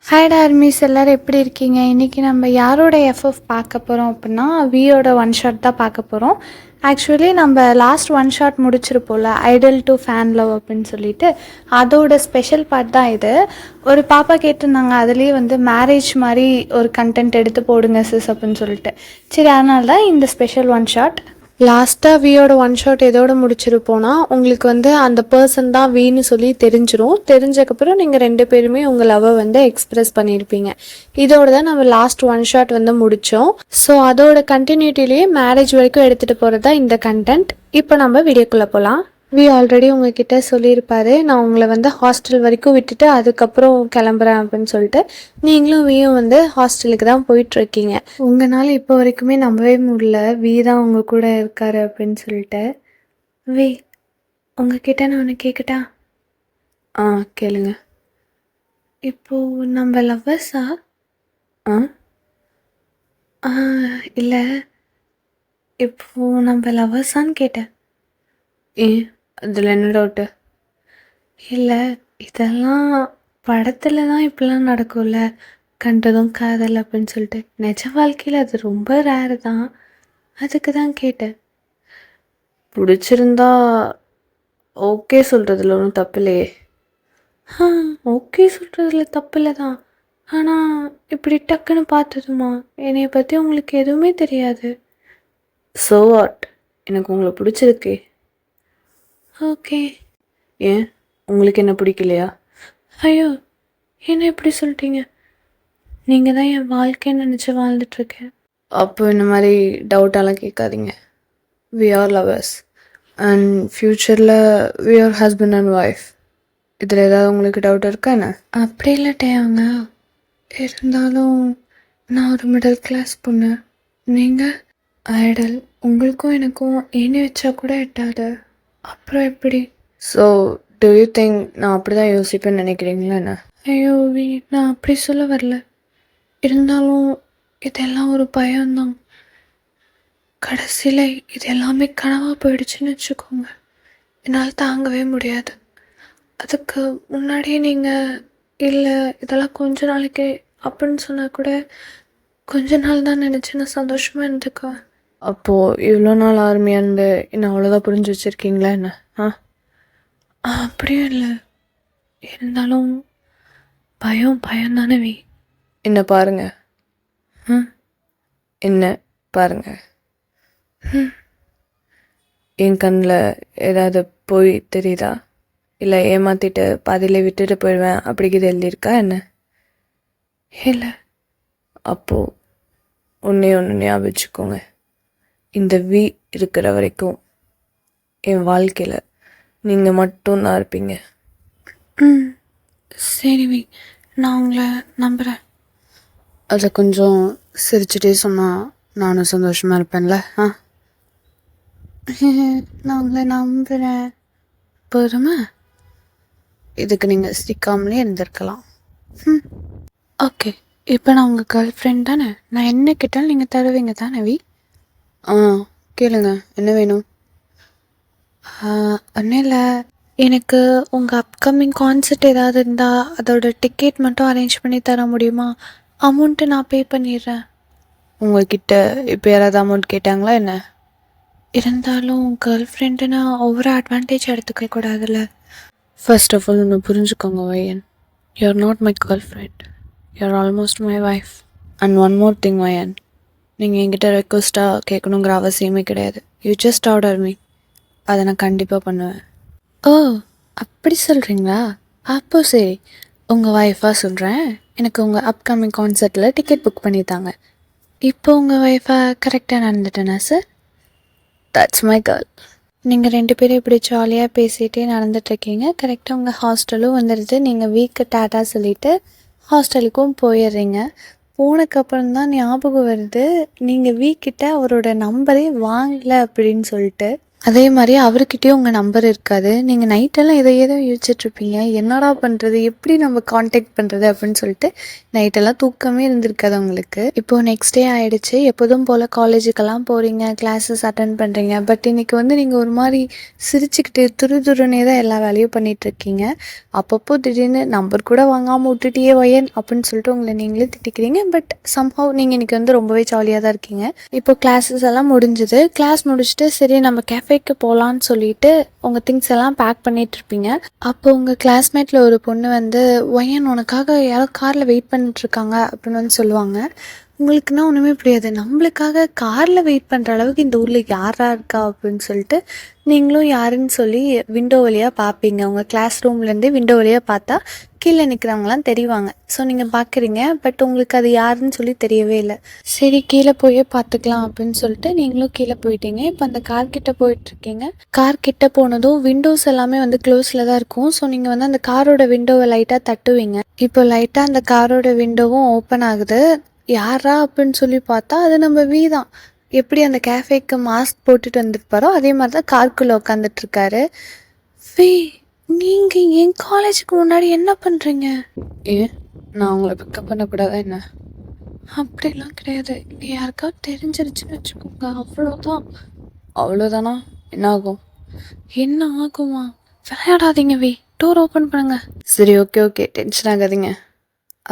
Hi டார்மிஸ், எல்லோரும் எப்படி இருக்கீங்க? இன்றைக்கி நம்ம யாரோட எஃப்எஃப் பார்க்க போகிறோம் அப்படின்னா வியோட ஒன் ஷாட் தான் பார்க்க போகிறோம். ஆக்சுவலி நம்ம லாஸ்ட் ஒன் ஷாட் முடிச்சிருப்போம்ல, ஐடல் டு ஃபேன் லவ் அப்படின்னு சொல்லிட்டு, அதோட ஸ்பெஷல் பார்ட் தான் இது. ஒரு பாப்பா கேட்டிருந்தாங்க, அதுலேயே வந்து மேரேஜ் மாதிரி ஒரு கண்டென்ட் எடுத்து போடுங்க சிஸ் அப்படின்னு சொல்லிட்டு. சரி, அதனால தான் இந்த ஸ்பெஷல் ஒன் ஷாட். லாஸ்ட்டாக வியோட ஒன் ஷாட் எதோட முடிச்சிருப்போனா, உங்களுக்கு வந்து அந்த பர்சன் தான் வீன்னு சொல்லி தெரிஞ்சிடும். தெரிஞ்சக்கப்புறம் நீங்கள் 2 பேருமே உங்கள் லவ்வை வந்து எக்ஸ்ப்ரெஸ் பண்ணியிருப்பீங்க. இதோட தான் நம்ம லாஸ்ட் ஒன் ஷாட் வந்து முடித்தோம். ஸோ அதோட கண்டினியூட்டிலேயே மேரேஜ் வரைக்கும் எடுத்துகிட்டு போகிறது தான் இந்த கண்டென்ட். இப்போ நம்ம வீடியோக்குள்ளே போகலாம். வி ஆல்ரெடி உங்ககிட்ட சொல்லியிருப்பாரு, நான் உங்களை வந்து ஹாஸ்டல் வரைக்கும் விட்டுட்டு அதுக்கப்புறம் கிளம்புறேன் அப்படின்னு சொல்லிட்டு. நீங்களும் வியும் வந்து ஹாஸ்டலுக்கு தான் போயிட்டுருக்கீங்க. உங்களால் இப்போ வரைக்குமே நம்பவே முடியல வி தான் உங்கள் கூட இருக்காரு அப்படின்னு சொல்லிட்டு. வி, உங்ககிட்ட நான் ஒன்று கேட்கட்டா? கேளுங்க. இப்போது நம்ம லவ்வர்ஸா? இல்லை, இப்போது நம்ம லவ்வர்ஸான்னு கேட்டேன். அதில் என்ன டவுட்டு? இல்லை, இதெல்லாம் படத்தில் தான் இப்படிலாம் நடக்கும்ல, கண்டதும் காதல் அப்படின்னு சொல்லிட்டு. நிஜ வாழ்க்கையில் அது ரொம்ப ரேரு தான், அதுக்கு தான் கேட்டேன். பிடிச்சிருந்தா ஓகே சொல்கிறதுல ஒன்றும் தப்பு இல்லையே. ஓகே சொல்கிறதுல தப்பு இல்லை தான், ஆனால் இப்படி டக்குன்னு பார்த்ததுமா என்னைய பற்றி உங்களுக்கு எதுவுமே தெரியாது. ஸோ வாட், எனக்கு உங்களை பிடிச்சிருக்கே. ஓகே. ஏன், உங்களுக்கு என்ன பிடிக்கலையா? ஐயோ, என்ன இப்படி சொல்லிட்டீங்க? நீங்கள் தான் என் வாழ்க்கைன்னு நினச்சி வாழ்ந்துட்டுருக்கேன். அப்போ இந்த மாதிரி டவுட்டெல்லாம் கேட்காதீங்க. வி ஆர் லவர்ஸ் அண்ட் ஃப்யூச்சரில் we are husband and wife. இதில் ஏதாவது உங்களுக்கு டவுட் இருக்கா என்ன? அப்படி இல்லட்டேங்க, இருந்தாலும் நான் ஒரு மிடில் கிளாஸ் பொண்ணு, நீங்கள் ஐடல். உங்களுக்கும் எனக்கும் ஏணி வச்சா கூட எட்டாது, அப்புறம் எப்படி? ஸோ டு யூ திங்க் நான் அப்படி தான் யோசிப்பேன்னு நினைக்கிறீங்களா என்ன? ஐயோ வி, நான் அப்படி சொல்ல வரல. இருந்தாலும் இதெல்லாம் ஒரு பயம்தான். கடைசியில் இது எல்லாமே கனவாக போயிடுச்சுன்னு வச்சுக்கோங்க, என்னால் தாங்கவே முடியாது. அதுக்கு முன்னாடியே நீங்கள் இல்லை இதெல்லாம் கொஞ்ச நாளைக்கு அப்படின்னு சொன்னால் கூட கொஞ்ச நாள் தான் நினச்சி நான் சந்தோஷமாக இருந்துக்குவேன். அப்போது இவ்வளோ நாள் ஆர்மியாக இருந்து என்ன அவ்வளோதான் புரிஞ்சு வச்சுருக்கீங்களா என்ன? அப்படியும் இல்லை, இருந்தாலும் பயம் தானே வி. என்ன பாருங்க. என்ன பாருங்க. என் கண்ணில் ஏதாவது போய் தெரியுதா? இல்லை ஏமாற்றிட்டு பாதியிலே விட்டுட்டு போயிடுவேன் அப்படிங்கிறது எழுதியிருக்கா என்ன? இல்லை. அப்போது ஒன்று ஞாபகம் வச்சுக்கோங்க, இந்த வி இருக்கிற வரைக்கும் என் வாழ்க்கையில் நீங்கள் மட்டும்தான் இருப்பீங்க. சரி வி, நான் உங்களை நம்புகிறேன். அதை கொஞ்சம் சிரிச்சுட்டே சொன்னால் நானும் சந்தோஷமாக இருப்பேன்ல. நான் உங்களை நம்புகிறேன். போதுமா? இதுக்கு நீங்கள் சிரிக்காமலே இருந்திருக்கலாம். ஓகே, இப்போ நான் உங்கள் கேர்ள் ஃப்ரெண்ட் தானே, நான் என்ன கேட்டாலும் நீங்கள் தருவீங்க தானே வி? கேளுங்க, என்ன வேணும்? ஒன்றும் இல்லை, எனக்கு உங்கள் அப்கமிங் கான்சர்ட் ஏதாவது இருந்தால் அதோட டிக்கெட் மட்டும் அரேஞ்ச் பண்ணி தர முடியுமா? அமௌண்ட்டு நான் பே பண்ணிடுறேன். உங்கள்கிட்ட இப்போ யாராவது அமௌண்ட் கேட்டாங்களா என்ன? இருந்தாலும் கேர்ள் ஃப்ரெண்டுன்னா ஒவ்வொரு அட்வான்டேஜ் எடுத்துக்க கூடாதுல்ல. ஃபர்ஸ்ட் ஆஃப் ஆல் ஒன்று புரிஞ்சுக்கோங்க வயன், you are not my girlfriend, you are almost my wife. And one more thing வயன், நீங்கள் என்கிட்ட ரெக்வஸ்ட்டாக கேட்கணுங்கிற அவசியமே கிடையாது. யூ ஜஸ்ட் ஆர்டர் மீ, அதை நான் கண்டிப்பாக பண்ணுவேன். ஓ, அப்படி சொல்கிறீங்களா? அப்போ சரி, உங்கள் ஒய்ஃபாக சொல்கிறேன், எனக்கு உங்கள் அப்கமிங் கான்சர்ட்டில் டிக்கெட் புக் பண்ணித்தாங்க. இப்போ உங்கள் ஒய்ஃபாக கரெக்டாக நடந்துட்டேனா சார்? That's my girl. நீங்கள் 2 பேரும் இப்படி ஜாலியாக பேசிகிட்டே நடந்துட்டுருக்கீங்க. கரெக்டாக உங்கள் ஹாஸ்டலும் வந்துடுது. நீங்கள் வீக்கு டாட்டா சொல்லிவிட்டு ஹாஸ்டலுக்கும் போயிடுறீங்க. போனதுக்கப்புறம் தான் ஞாபகம் வருது, நீங்கள் வீக்கிட்ட அவரோட நம்பரே வாங்கலை அப்படின்னு சொல்லிட்டு. அதே மாரி அவர்கிட்டயும் உங்க நம்பர் இருக்காது. நீங்க நைட்டெல்லாம் இதையே தான் யோசிச்சுட்ருப்பீங்க. என்னடா பண்றது? எப்படி நம்ம கான்டாக்ட் பண்றது? அப்படின்னு சொல்லிட்டு நைட்டெல்லாம் தூக்கமே இருந்திருக்காது உங்களுக்கு. இப்போ நெக்ஸ்ட் டே ஆயிடுச்சு. எப்போதும் போல காலேஜுக்கெல்லாம் போறீங்க, கிளாஸஸ் அட்டெண்ட் பண்றீங்க. பட் இன்னைக்கு வந்து நீங்க ஒரு மாரி சிரிச்சுக்கிட்டு துருதுருன்னே தான் எல்லா வேலையும் பண்ணிட்டுருக்கீங்க. அப்பப்போ திடீர்னு நம்பர் கூட வாங்காம விட்டுட்டியே வயன் அப்படின்னு சொல்லிட்டு உங்கள நீங்களே திட்டிக்கிறீங்க. பட் சம்ஹவ் நீங்க இன்னைக்கு வந்து ரொம்பவே ஜாலியா தான் இருக்கீங்க. இப்போ கிளாஸஸ் எல்லாம் முடிஞ்சுது. கிளாஸ் முடிச்சுட்டு சரி நம்ம கேஃபேக்கு போகலான்னு சொல்லிட்டு உங்கள் திங்ஸ் எல்லாம் பேக் பண்ணிட்டு இருப்பீங்க. அப்போ உங்கள் கிளாஸ்மேட்டில் ஒரு பொண்ணு வந்து ஒயன் உனக்காக யாரோ காரில் வெயிட் பண்ணிட்டு இருக்காங்க அப்படின்னு வந்து சொல்லுவாங்க. உங்களுக்குன்னா ஒன்றுமே புரியாது. நம்மளுக்காக காரில் வெயிட் பண்ணுற அளவுக்கு இந்த ஊரில் யாரா இருக்கா அப்படின்னு சொல்லிட்டு நீங்களும் யாருன்னு சொல்லி விண்டோ வழியாக பார்ப்பீங்க. உங்கள் கிளாஸ் ரூம்லேருந்தே விண்டோ வழியாக பார்த்தா கீழே நிற்கிறவங்களாம் தெரிவாங்க. ஸோ நீங்கள் பார்க்குறீங்க. பட் உங்களுக்கு அது யாருன்னு சொல்லி தெரியவே இல்லை. சரி கீழே போயே பார்த்துக்கலாம் அப்படின்னு சொல்லிட்டு நீங்களும் கீழே போயிட்டீங்க. இப்போ அந்த கார் கிட்ட போயிட்டுருக்கீங்க. கார் கிட்ட போனதும் விண்டோஸ் எல்லாமே வந்து க்ளோஸில் தான் இருக்கும். ஸோ நீங்கள் வந்து அந்த காரோட விண்டோவை லைட்டாக தட்டுவீங்க. இப்போ லைட்டாக அந்த காரோட விண்டோவும் ஓப்பன் ஆகுது. யாரா அப்படின்னு சொல்லி பார்த்தா அது நம்ம வீ தான். எப்படி அந்த கேஃபேக்கு மாஸ்க் போட்டுட்டு வந்துருப்பாரோ அதே மாதிரி தான் காருக்குள்ளே உட்காந்துட்ருக்காரு. வி நீங்கள் என் காலேஜுக்கு முன்னாடி என்ன பண்ணுறீங்க? ஏன் நான் உங்களை பிக்கப் பண்ணக்கூடாதா என்ன? அப்படிலாம் கிடையாது. யாருக்காவது தெரிஞ்சிருச்சுன்னு வச்சுக்கோங்க, அவ்வளோதான். அவ்வளோதானா? என்ன ஆகும்? என்ன ஆகுமா? விளையாடாதீங்க வி, டோர் ஓப்பன் பண்ணுங்க. சரி ஓகே ஓகே, டென்ஷன் ஆகாதீங்க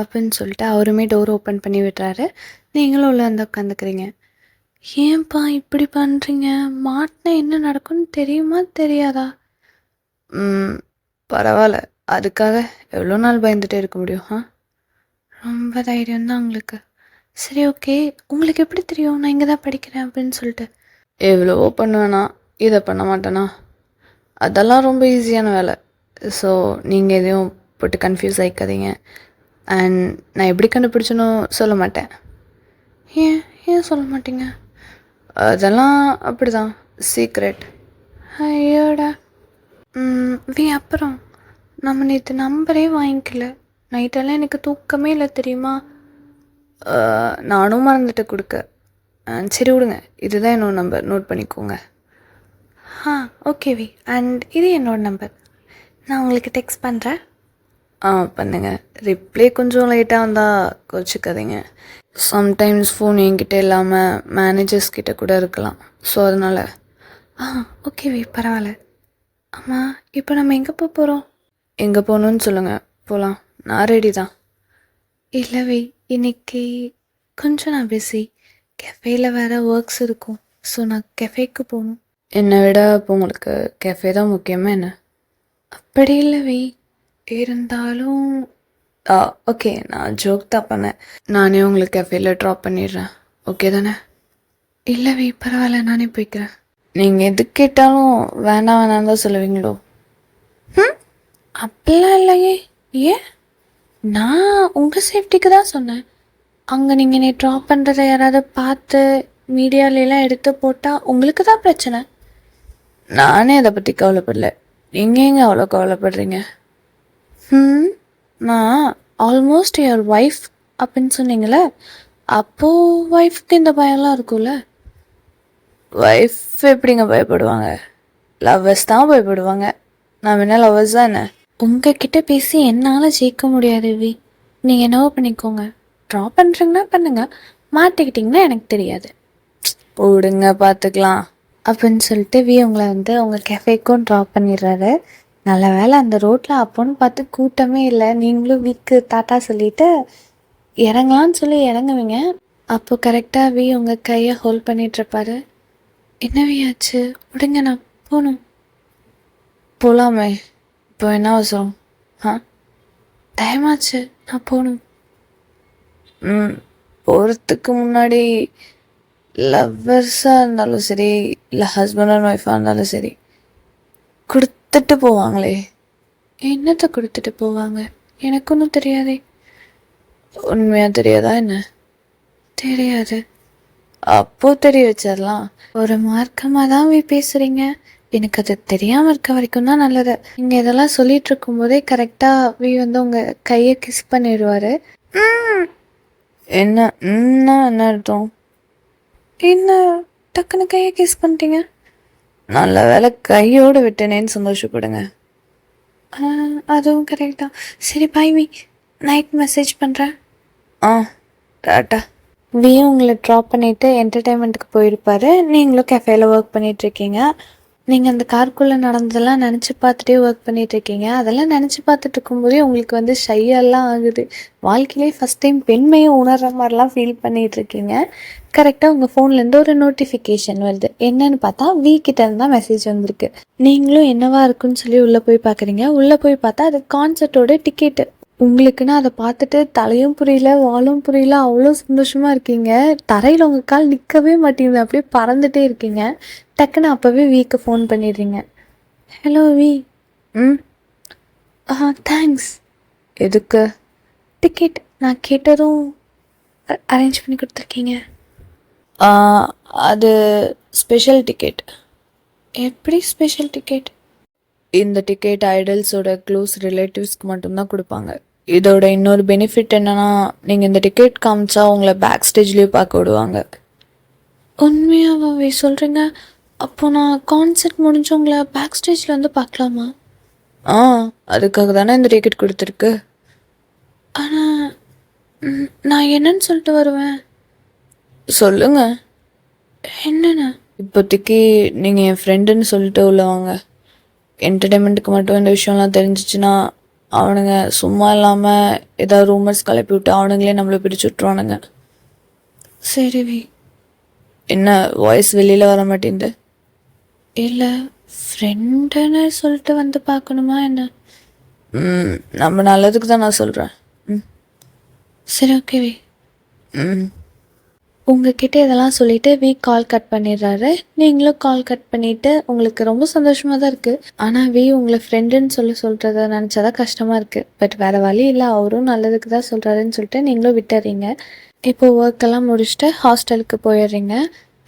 அப்படின்னு சொல்லிட்டு அவருமே டோர் ஓப்பன் பண்ணி விடுறாரு. நீங்களும் உள்ள வந்து உட்காந்துக்கிறீங்க. ஏன்பா இப்படி பண்ணுறீங்க? மாட்டினா என்ன நடக்கும்னு தெரியுமா தெரியாதா? பரவாயில்ல, அதுக்காக எவ்வளோ நாள் பயந்துட்டே இருக்க முடியும்? ரொம்ப தைரியம் தான் உங்களுக்கு. சரி ஓகே, உங்களுக்கு எப்படி தெரியும் நான் இங்கே தான் படிக்கிறேன் அப்படின்னு சொல்லிட்டு? எவ்வளவோ பண்ணுவேண்ணா, இதை பண்ண மாட்டேனா? அதெல்லாம் ரொம்ப ஈஸியான வேலை. ஸோ நீங்கள் எதையும் போட்டு கன்ஃபியூஸ் ஆகிக்காதீங்க. அண்ட் நான் எப்படி கண்டுபிடிச்சனோ சொல்ல மாட்டேன். ஏன் ஏன் சொல்ல மாட்டீங்க? அதெல்லாம் அப்படி தான், சீக்ரெட். ஐயோடா. வி அப்புறம் நம்ம நேற்று நம்பரே வாங்கிக்கல. நைட்டெல்லாம் எனக்கு தூக்கமே இல்லை தெரியுமா? நானும் மறந்துட்டு கொடுக்க. சரி விடுங்க, இதுதான் என்னோட நம்பர், நோட் பண்ணிக்கோங்க. ஓகே வி, அண்ட் இது என்னோட நம்பர். நான் உங்களுக்கு டெக்ஸ்ட் பண்ணுறேன். பண்ணுங்க. ரிப்ளை கொஞ்சம் லேட்டாக வந்தால் கோச்சிக்காதீங்க. சம்டைம்ஸ் ஃபோன் என்கிட்ட இல்லாமல் மேனேஜர்ஸ் கிட்ட கூட இருக்கலாம். ஸோ அதனால் ஓகே வி, பரவாயில்ல. ஆமாம், இப்போ நம்ம எங்கே போகிறோம்? எங்கே போகணுன்னு சொல்லுங்கள், போகலாம். நான் ரெடி தான். இல்லை வி, இன்னைக்கு கொஞ்சம் நான் பிஸி. கெஃபேயில் வேறு ஒர்க்ஸ் இருக்கும். ஸோ நான் கெஃபேக்கு போகணும். என்னை விட இப்போ உங்களுக்கு கெஃபே தான் முக்கியமாக என்ன? அப்படி இல்லை வி, இருந்தாலும் ஓகே, நான் ஜோக் தான் பண்ணேன். நானே உங்களுக்கு கெஃபேல ட்ராப் பண்ணிடுறேன், ஓகே தானே? இல்லை வி, பரவாயில்ல, நானே போய்க்கிறேன். நீங்கள் எது கேட்டாலும் வேணாம் வேணாம் தான் சொல்லுவீங்களோ? அப்படிலாம் இல்லையே. ஏன்? நான் உங்கள் சேஃப்டிக்கு தான் சொன்னேன். அங்கே நீங்கள் என்னை ட்ராப் பண்ணுறத யாராவது பார்த்து மீடியாலெலாம் எடுத்து போட்டால் உங்களுக்கு தான் பிரச்சனை. நானே அதை பற்றி கவலைப்படல. நீங்கள் எங்கே அவ்வளோ கவலைப்படுறீங்க? நான் ஆல்மோஸ்ட் யுவர் ஒய்ஃப் அப்படின்னு சொன்னீங்களே, அப்போது ஒய்ஃப்க்கு இந்த பயம்லாம் இருக்கும்ல? ஒய்ஃப் எப்படிங்க பயப்படுவாங்க? லவ்வர்ஸ் தான் பயப்படுவாங்க. நான் வேணா லவ்வர்ஸ் தான் என்ன? உங்ககிட்ட பேசி என்னால் ஜெயிக்க முடியாது வி. நீங்கள் என்னவோ பண்ணிக்கோங்க. ட்ராப் பண்ணுறீங்கன்னா பண்ணுங்கள், மாட்டிக்கிட்டிங்கன்னா எனக்கு தெரியாது. போடுங்க பார்த்துக்கலாம் அப்படின்னு சொல்லிட்டு வி உங்களை வந்து உங்கள் கெஃபேக்கும் ட்ராப் பண்ணிடுறாரு. நல்ல வேலை அந்த ரோட்டில் அப்போன்னு பார்த்து கூட்டமே இல்லை. நீங்களும் வீக்கு டாட்டா சொல்லிவிட்டு இறங்கலான்னு சொல்லி இறங்குவீங்க. அப்போ கரெக்டாக வி உங்கள் கையை ஹோல்ட் பண்ணிகிட்ருப்பாரு. என்னவே ஆச்சு? விடுங்க, நான் போகணும். போகலாமே, இப்போ என்ன அவசரம்? டைம் ஆச்சு, நான் போகணும். போகிறதுக்கு முன்னாடி லவ்வர்ஸாக இருந்தாலும் சரி, இல்லை ஹஸ்பண்ட் அண்ட் ஒய்ஃபாக இருந்தாலும் சரி, கொடுத்துட்டு போவாங்களே. என்னத்தை கொடுத்துட்டு போவாங்க? எனக்கு ஒன்றும் தெரியாதே. உண்மையாக தெரியாதா என்ன? தெரியாது. அப்போ தெரிய வச்சிடலாம். ஒரு மார்க்கமாக தான் பேசுகிறீங்க. எனக்கு அது தெரியாமல் இருக்க வரைக்கும் தான் நல்லது. நீங்கள் இதெல்லாம் சொல்லிட்டு இருக்கும்போதே கரெக்டாக வந்து உங்கள் கையை கிஸ் பண்ணிடுவார். என்ன என்ன அர்த்தம்? என்ன டக்குன்னு கையை கிஸ் பண்ணிட்டீங்க? நல்ல வேலை கையோடு விட்டனேன்னு சந்தோஷப்படுங்க. அதுவும் கரெக்ட் தான். சரி பாய் வி, நைட் மெசேஜ் பண்ணுறேன். ஆ டாட்டா. வியும் உங்களை ட்ராப் பண்ணிவிட்டு என்டர்டெயின்மெண்ட்டுக்கு போயிருப்பாரு. நீங்களும் கெஃபேல ஒர்க் பண்ணிகிட்ருக்கீங்க. நீங்கள் அந்த காருக்குள்ளே நடந்ததெல்லாம் நினச்சி பார்த்துட்டே ஒர்க் பண்ணிகிட்ருக்கீங்க. அதெல்லாம் நினச்சி பார்த்துட்டு இருக்கும்போதே உங்களுக்கு வந்து ஷையெல்லாம் ஆகுது. வாழ்க்கையிலே ஃபஸ்ட் டைம் பெண்மையை உணர்கிற மாதிரிலாம் ஃபீல் பண்ணிகிட்ருக்கீங்க. கரெக்டாக உங்கள் ஃபோன்லேருந்து ஒரு நோட்டிஃபிகேஷன் வருது. என்னன்னு பார்த்தா வீக்கிட்டேருந்து தான் மெசேஜ் வந்திருக்கு. நீங்களும் என்னவா இருக்குன்னு சொல்லி உள்ளே போய் பார்க்குறீங்க. உள்ளே போய் பார்த்தா அது கான்சர்ட்டோட டிக்கெட்டு. உங்களுக்குன்னா அதை பார்த்துட்டு தலையும் புரியல, வாலும் புரியல, அவ்வளோ சந்தோஷமாக இருக்கீங்க. தரையில் உங்கள் கால் நிற்கவே மாட்டேங்குது, அப்படியே பறந்துட்டே இருக்கீங்க. டக்குன்னு அப்போவே வீக்கு ஃபோன் பண்ணிடுறீங்க. Hello V. ம் தேங்க்ஸ். எதுக்கு? டிக்கெட் நான் கேட்டதும் அரேஞ்ச் பண்ணி கொடுத்துருக்கீங்க. ஆ, அது ஸ்பெஷல் டிக்கெட். எப்படி ஸ்பெஷல் டிக்கெட்? இந்த டிக்கெட் ஐடல்ஸோட க்ளோஸ் ரிலேட்டிவ்ஸ்க்கு மட்டும்தான் கொடுப்பாங்க. இதோட இன்னொரு பெனிஃபிட் என்னன்னா, நீங்கள் இந்த டிக்கெட் காமிச்சா உங்களை பேக் ஸ்டேஜ்லேயே பார்க்க விடுவாங்க. உண்மையாகவே சொல்கிறீங்க? அப்போ நான் கான்சர்ட் முடிஞ்சு உங்களை பேக் ஸ்டேஜில் வந்து பார்க்கலாமா? ஆ, அதுக்காக தானே இந்த டிக்கெட் கொடுத்துருக்கு. ஆனால் நான் என்னன்னு சொல்லிட்டு வருவேன்? சொல்லுங்க. என்னென்ன? இப்போதைக்கு நீங்கள் என் ஃப்ரெண்டுன்னு சொல்லிட்டு உள்ளவங்க. என்டர்டெயின்மெண்ட்டுக்கு மட்டும் இந்த விஷயம்லாம் தெரிஞ்சிச்சுன்னா அவனுங்க சும்மா இல்லாமல் ஏதாவது ரூமர்ஸ் கிளப்பி விட்டு அவனுங்களே நம்மளை பிரித்து விட்ருவானுங்க. சரி வி. என்ன வாய்ஸ் வெளியில் வர மாட்டேங்குது? இல்லை, ஃப்ரெண்டுன்னு சொல்லிட்டு வந்து பார்க்கணுமா என்ன? நம்ம நல்லதுக்கு தான் நான் சொல்கிறேன். சரி ஓகே வி. உங்ககிட்ட இதெல்லாம் சொல்லிவிட்டு வீக் கால் கட் பண்ணிடுறாரு. நீங்களும் கால் கட் பண்ணிவிட்டு உங்களுக்கு ரொம்ப சந்தோஷமாக தான் இருக்குது. ஆனால் உங்களை ஃப்ரெண்டுன்னு சொல்கிறத நினச்சாதான் கஷ்டமாக இருக்குது. பட் வேறு வழி இல்லை, அவரும் நல்லதுக்கு தான் சொல்கிறாருன்னு சொல்லிட்டு நீங்களும் விட்டுறீங்க. இப்போது ஒர்க்கெல்லாம் முடிச்சுட்டு ஹாஸ்டலுக்கு போயிடுறீங்க.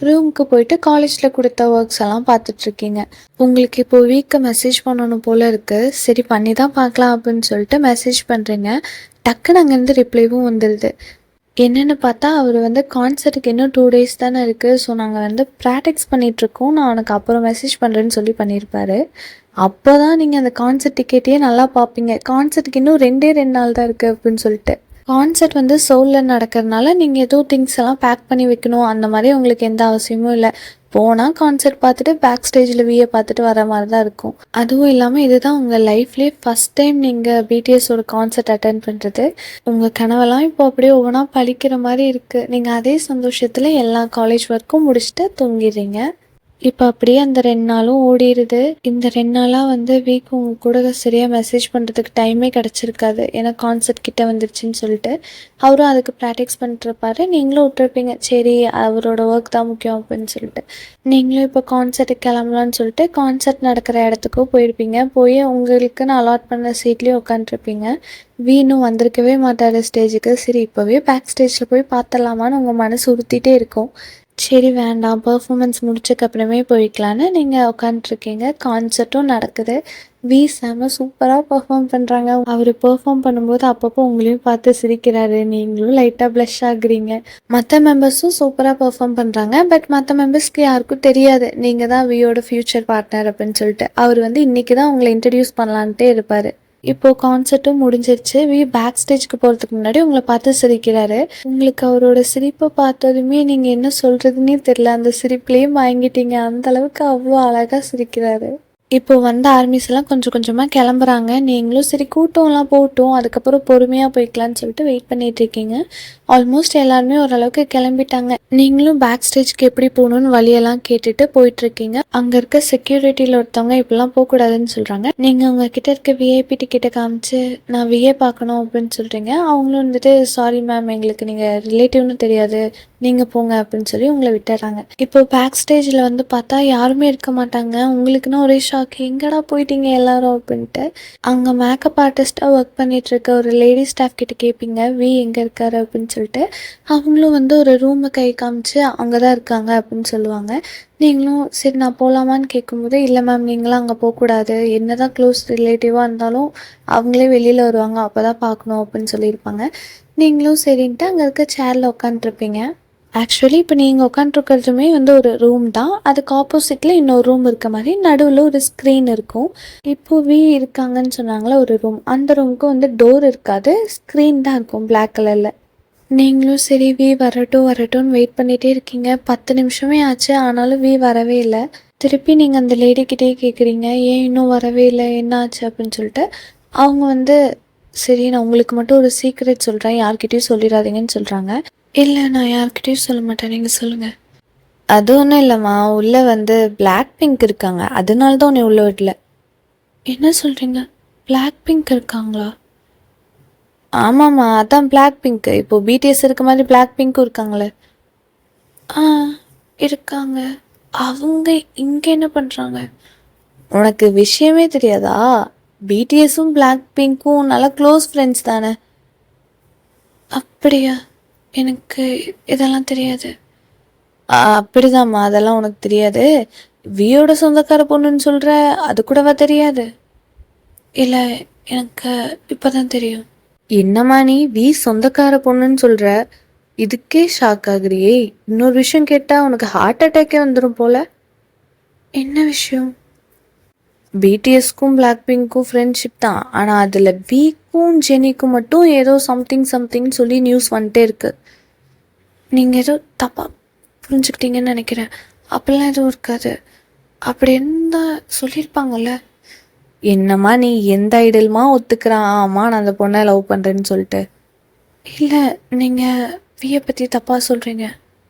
ரூமுக்கு போயிட்டு காலேஜில் கொடுத்த ஒர்க்ஸ் எல்லாம் பார்த்துட்ருக்கீங்க. உங்களுக்கு இப்போது வீக்கை மெசேஜ் பண்ணணும் போல் இருக்குது. சரி பண்ணி தான் பார்க்கலாம் அப்படின்னு சொல்லிட்டு மெசேஜ் பண்ணுறீங்க. டக்குன்னு அங்கேருந்து ரிப்ளைவும் வந்துடுது. என்னென்னு பார்த்தா அவர் வந்து கான்சர்ட்டுக்கு இன்னும் 2 days தானே இருக்குது, ஸோ நாங்கள் வந்து ப்ராக்டிஸ் பண்ணிகிட்ருக்கோம், நான் அவனுக்கு அப்புறம் மெசேஜ் பண்ணுறேன்னு சொல்லி பண்ணியிருப்பாரு. அப்போ தான் நீங்கள் அந்த கான்சர்ட் டிக்கெட்டையே நல்லா பார்ப்பீங்க. கான்சர்ட்டுக்கு இன்னும் 2 நாள் தான் இருக்குது அப்படின்னு சொல்லிட்டு. கான்சர்ட் வந்து சோலில் நடக்கிறதுனால நீங்கள் ஏதோ திங்ஸ் எல்லாம் பேக் பண்ணி வைக்கணும் அந்த மாதிரி உங்களுக்கு எந்த அவசியமும் இல்லை. போனால் கான்சர்ட் பார்த்துட்டு பேக் ஸ்டேஜில் வியை பார்த்துட்டு வர மாதிரி தான் இருக்கும். அதுவும் இல்லாமல் இதுதான் உங்கள் லைஃப்லேயே ஃபஸ்ட் டைம் நீங்கள் பிடிஎஸோட கான்சர்ட் அட்டென்ட் பண்ணுறது. உங்கள் கனவெல்லாம் இப்போ அப்படியே ஒவ்வொன்றா பழிக்கிற மாதிரி இருக்குது. நீங்கள் அதே சந்தோஷத்தில் எல்லா காலேஜ் ஒர்க்கும் முடிச்சுட்டு தூங்கிடுறீங்க. இப்போ அப்படியே அந்த 2 நாளும் ஓடிடுது. இந்த 2 நாளாக வந்து வீக் உங்கள் கூட சரியாக மெசேஜ் பண்ணுறதுக்கு டைமே கிடச்சிருக்காது. ஏன்னா கான்சர்ட் கிட்டே வந்துருச்சுன்னு சொல்லிட்டு அவரும் அதுக்கு ப்ராக்டிஸ் பண்ணிட்டுருப்பாரு. நீங்களும் விட்டுருப்பீங்க, சரி அவரோட ஒர்க் தான் முக்கியம் அப்படின்னு சொல்லிட்டு. நீங்களும் இப்போ கான்சர்ட்டுக்கு கிளம்பலான்னு சொல்லிட்டு கான்சர்ட் நடக்கிற இடத்துக்கும் போயிருப்பீங்க. போய் உங்களுக்குன்னு அலாட் பண்ண சீட்லேயே உட்காந்துருப்பீங்க. இன்னும் வந்திருக்கவே மாட்டார் ஸ்டேஜுக்கு. சரி இப்போவே பேக் ஸ்டேஜில் போய் பார்த்துடலாமான்னு உங்கள் மனசு உறுத்திட்டே இருக்கும். சரி வேண்டாம், பர்ஃபார்மன்ஸ் முடிச்சக்கப்புறமே போய்க்கலான்னு நீங்கள் உட்காந்துட்ருக்கீங்க. கான்சர்ட்டும் நடக்குது. செம சூப்பராக பர்ஃபார்ம் பண்ணுறாங்க. அவர் பெர்ஃபார்ம் பண்ணும்போது அப்பப்போ உங்களையும் பார்த்து சிரிக்கிறாரு. நீங்களும் லைட்டாக ப்ளஷ் ஆகுறீங்க. மற்ற மெம்பர்ஸும் சூப்பராக பெர்ஃபார்ம் பண்ணுறாங்க. பட் மற்ற மெம்பர்ஸ்க்கு யாருக்கும் தெரியாது நீங்கள் தான் வியோட ஃப்யூச்சர் பார்ட்னர் அப்படின்னு சொல்லிட்டு. அவர் வந்து இன்றைக்கி தான் உங்களை இன்ட்ரடியூஸ் பண்ணலான்ட்டே இருப்பார். இப்போது கான்சர்ட்டும் முடிஞ்சிருச்சு. பேக் ஸ்டேஜ்க்கு போகிறதுக்கு முன்னாடி உங்களை பார்த்து சிரிக்கிறாரு. உங்களுக்கு அவரோட சிரிப்பை பார்த்ததுமே நீங்கள் என்ன சொல்கிறதுனே தெரில. அந்த சிரிப்புலேயே மயங்கிட்டீங்க. அந்தளவுக்கு அவ்வளோ அழகாக சிரிக்கிறாரு. இப்போ வந்த ஆர்மிஸ் எல்லாம் கொஞ்சம் கொஞ்சமாக கிளம்புறாங்க. நீங்களும் சரி கூட்டம்லாம் போட்டோம், அதுக்கப்புறம் பொறுமையாக போய்க்கலான்னு சொல்லிட்டு வெயிட் பண்ணிட்டு இருக்கீங்க. ஆல்மோஸ்ட் எல்லாருமே ஓரளவுக்கு கிளம்பிட்டாங்க. நீங்களும் பேக் ஸ்டேஜ்க்கு எப்படி போகணுன்னு வழியெல்லாம் கேட்டுட்டு போயிட்டுருக்கீங்க. அங்கே இருக்க செக்யூரிட்டியில் ஒருத்தவங்க இப்படிலாம் போகக்கூடாதுன்னு சொல்கிறாங்க. நீங்கள் உங்ககிட்ட இருக்க விஐபி டிக்கெட்டை காமிச்சு நான் விஏ பார்க்கணும் அப்படின்னு சொல்கிறீங்க. அவங்களும் வந்துட்டு சாரி மேம், எங்களுக்கு நீங்கள் ரிலேட்டிவ்னு தெரியாது, நீங்கள் போங்க அப்படின்னு சொல்லி உங்களை விட்டுறாங்க. இப்போ பேக் ஸ்டேஜில் வந்து பார்த்தா யாருமே இருக்க மாட்டாங்க. உங்களுக்குன்னா ஒரே ஷாக், எங்கடா போயிட்டீங்க எல்லாரும் அப்படின்ட்டு. அங்கே மேக்கப் ஆர்டிஸ்ட்டாக ஒர்க் பண்ணிட்டு இருக்க ஒரு லேடி ஸ்டாஃப் கிட்ட கேட்பீங்க எங்கே இருக்காரு அப்படின்னு சொல்லிட்டு. அவங்களும் வந்து ஒரு ரூமை கை காமிச்சு அங்கே தான் இருக்காங்க அப்படின்னு சொல்லுவாங்க. நீங்களும் சரி நான் போகலாமான்னு கேட்கும்போது இல்லை மேம், நீங்களும் அங்கே போகக்கூடாது, என்ன தான் க்ளோஸ் ரிலேட்டிவாக இருந்தாலும் அவங்களே வெளியில் வருவாங்க, அப்போ தான் பார்க்கணும் அப்படின்னு சொல்லியிருப்பாங்க. நீங்களும் சரின்ட்டு அங்கே இருக்க சேரில் உட்காந்துருப்பீங்க. ஆக்சுவலி இப்போ நீங்கள் உட்காந்துருக்கிறதுமே வந்து ஒரு ரூம் தான். அதுக்கு ஆப்போசிட்டில் இன்னொரு ரூம் இருக்க மாதிரி நடுவில் ஒரு ஸ்க்ரீன் இருக்கும். இப்போது இருக்காங்கன்னு சொன்னாங்களே ஒரு ரூம், அந்த ரூமுக்கு வந்து டோர் இருக்காது, ஸ்க்ரீன் தான் இருக்கும் Black கலரில். நீங்களும் சரி வரட்டும் வரட்டும்னு வெயிட் பண்ணிகிட்டே இருக்கீங்க. 10 நிமிஷமே ஆச்சு, ஆனாலும் வரவே இல்லை. திருப்பி நீங்கள் அந்த லேடிக்கிட்டே கேட்குறீங்க, ஏன் இன்னும் வரவே இல்லை, என்ன ஆச்சு அப்படின்னு சொல்லிட்டு. அவங்க வந்து சரி நான் உங்களுக்கு மட்டும் ஒரு சீக்ரெட் சொல்கிறேன், யார்கிட்டயும் சொல்லிடாதீங்கன்னு சொல்கிறாங்க. இல்லை நான் யார்கிட்டயும் சொல்ல மாட்டேன், நீங்கள் சொல்லுங்கள். அது ஒன்றும் இல்லைம்மா, உள்ளே வந்து Black Pink இருக்காங்க, அதனால தான் உன்னை உள்ளே விடல. என்ன சொல்கிறீங்க? Black Pink இருக்காங்களா? ஆமாம்மா, அதான் Black Pink. இப்போது BTS இருக்க மாதிரி Black Pinkக்கும் இருக்காங்களே. ஆ இருக்காங்க. அவங்க இங்கே என்ன பண்ணுறாங்க? உனக்கு விஷயமே தெரியாதா? BTSும் Black Pinkக்கும் நல்லா க்ளோஸ் ஃப்ரெண்ட்ஸ் தானே. அப்படியா? எனக்கு இதெல்லாம் தெரியாது. அப்படிதாம்மா, அதெல்லாம் உனக்கு தெரியாது. வியோட சொந்தக்கார பொண்ணுன்னு சொல்கிற, அது கூடவா தெரியாது? இல்லை, எனக்கு இப்போ தான் தெரியும். என்னம்மா நீ சொந்தக்கார பொண்ணுன்னு சொல்கிற, இதுக்கே ஷாக் ஆகுறியே. இன்னொரு விஷயம் கேட்டால் உனக்கு ஹார்ட் அட்டாக்கே வந்துடும் போல. என்ன விஷயம்? BTSக்கும் Black Pinkக்கும் ஃப்ரெண்ட்ஷிப் தான், ஆனால் அதில் வீக்கும் ஜெனிக்கும் மட்டும் ஏதோ சம்திங் சொல்லி நியூஸ் வந்துட்டே இருக்கு. நீங்கள் ஏதோ தப்பாக புரிஞ்சுக்கிட்டீங்கன்னு நினைக்கிறேன். அப்படிலாம் எதுவும் இருக்காது. அப்படி இருந்தால் சொல்லியிருப்பாங்கல்ல. என்னம்மா நீ எந்த ஐடல்மா ஒத்துக்கிறான் ஆமாம் நான் அந்த பொண்ணை லவ் பண்ணுறேன்னு சொல்லிட்டு? இல்லை, நீங்கள் வியை பற்றி தப்பாக சொல்கிறீங்க.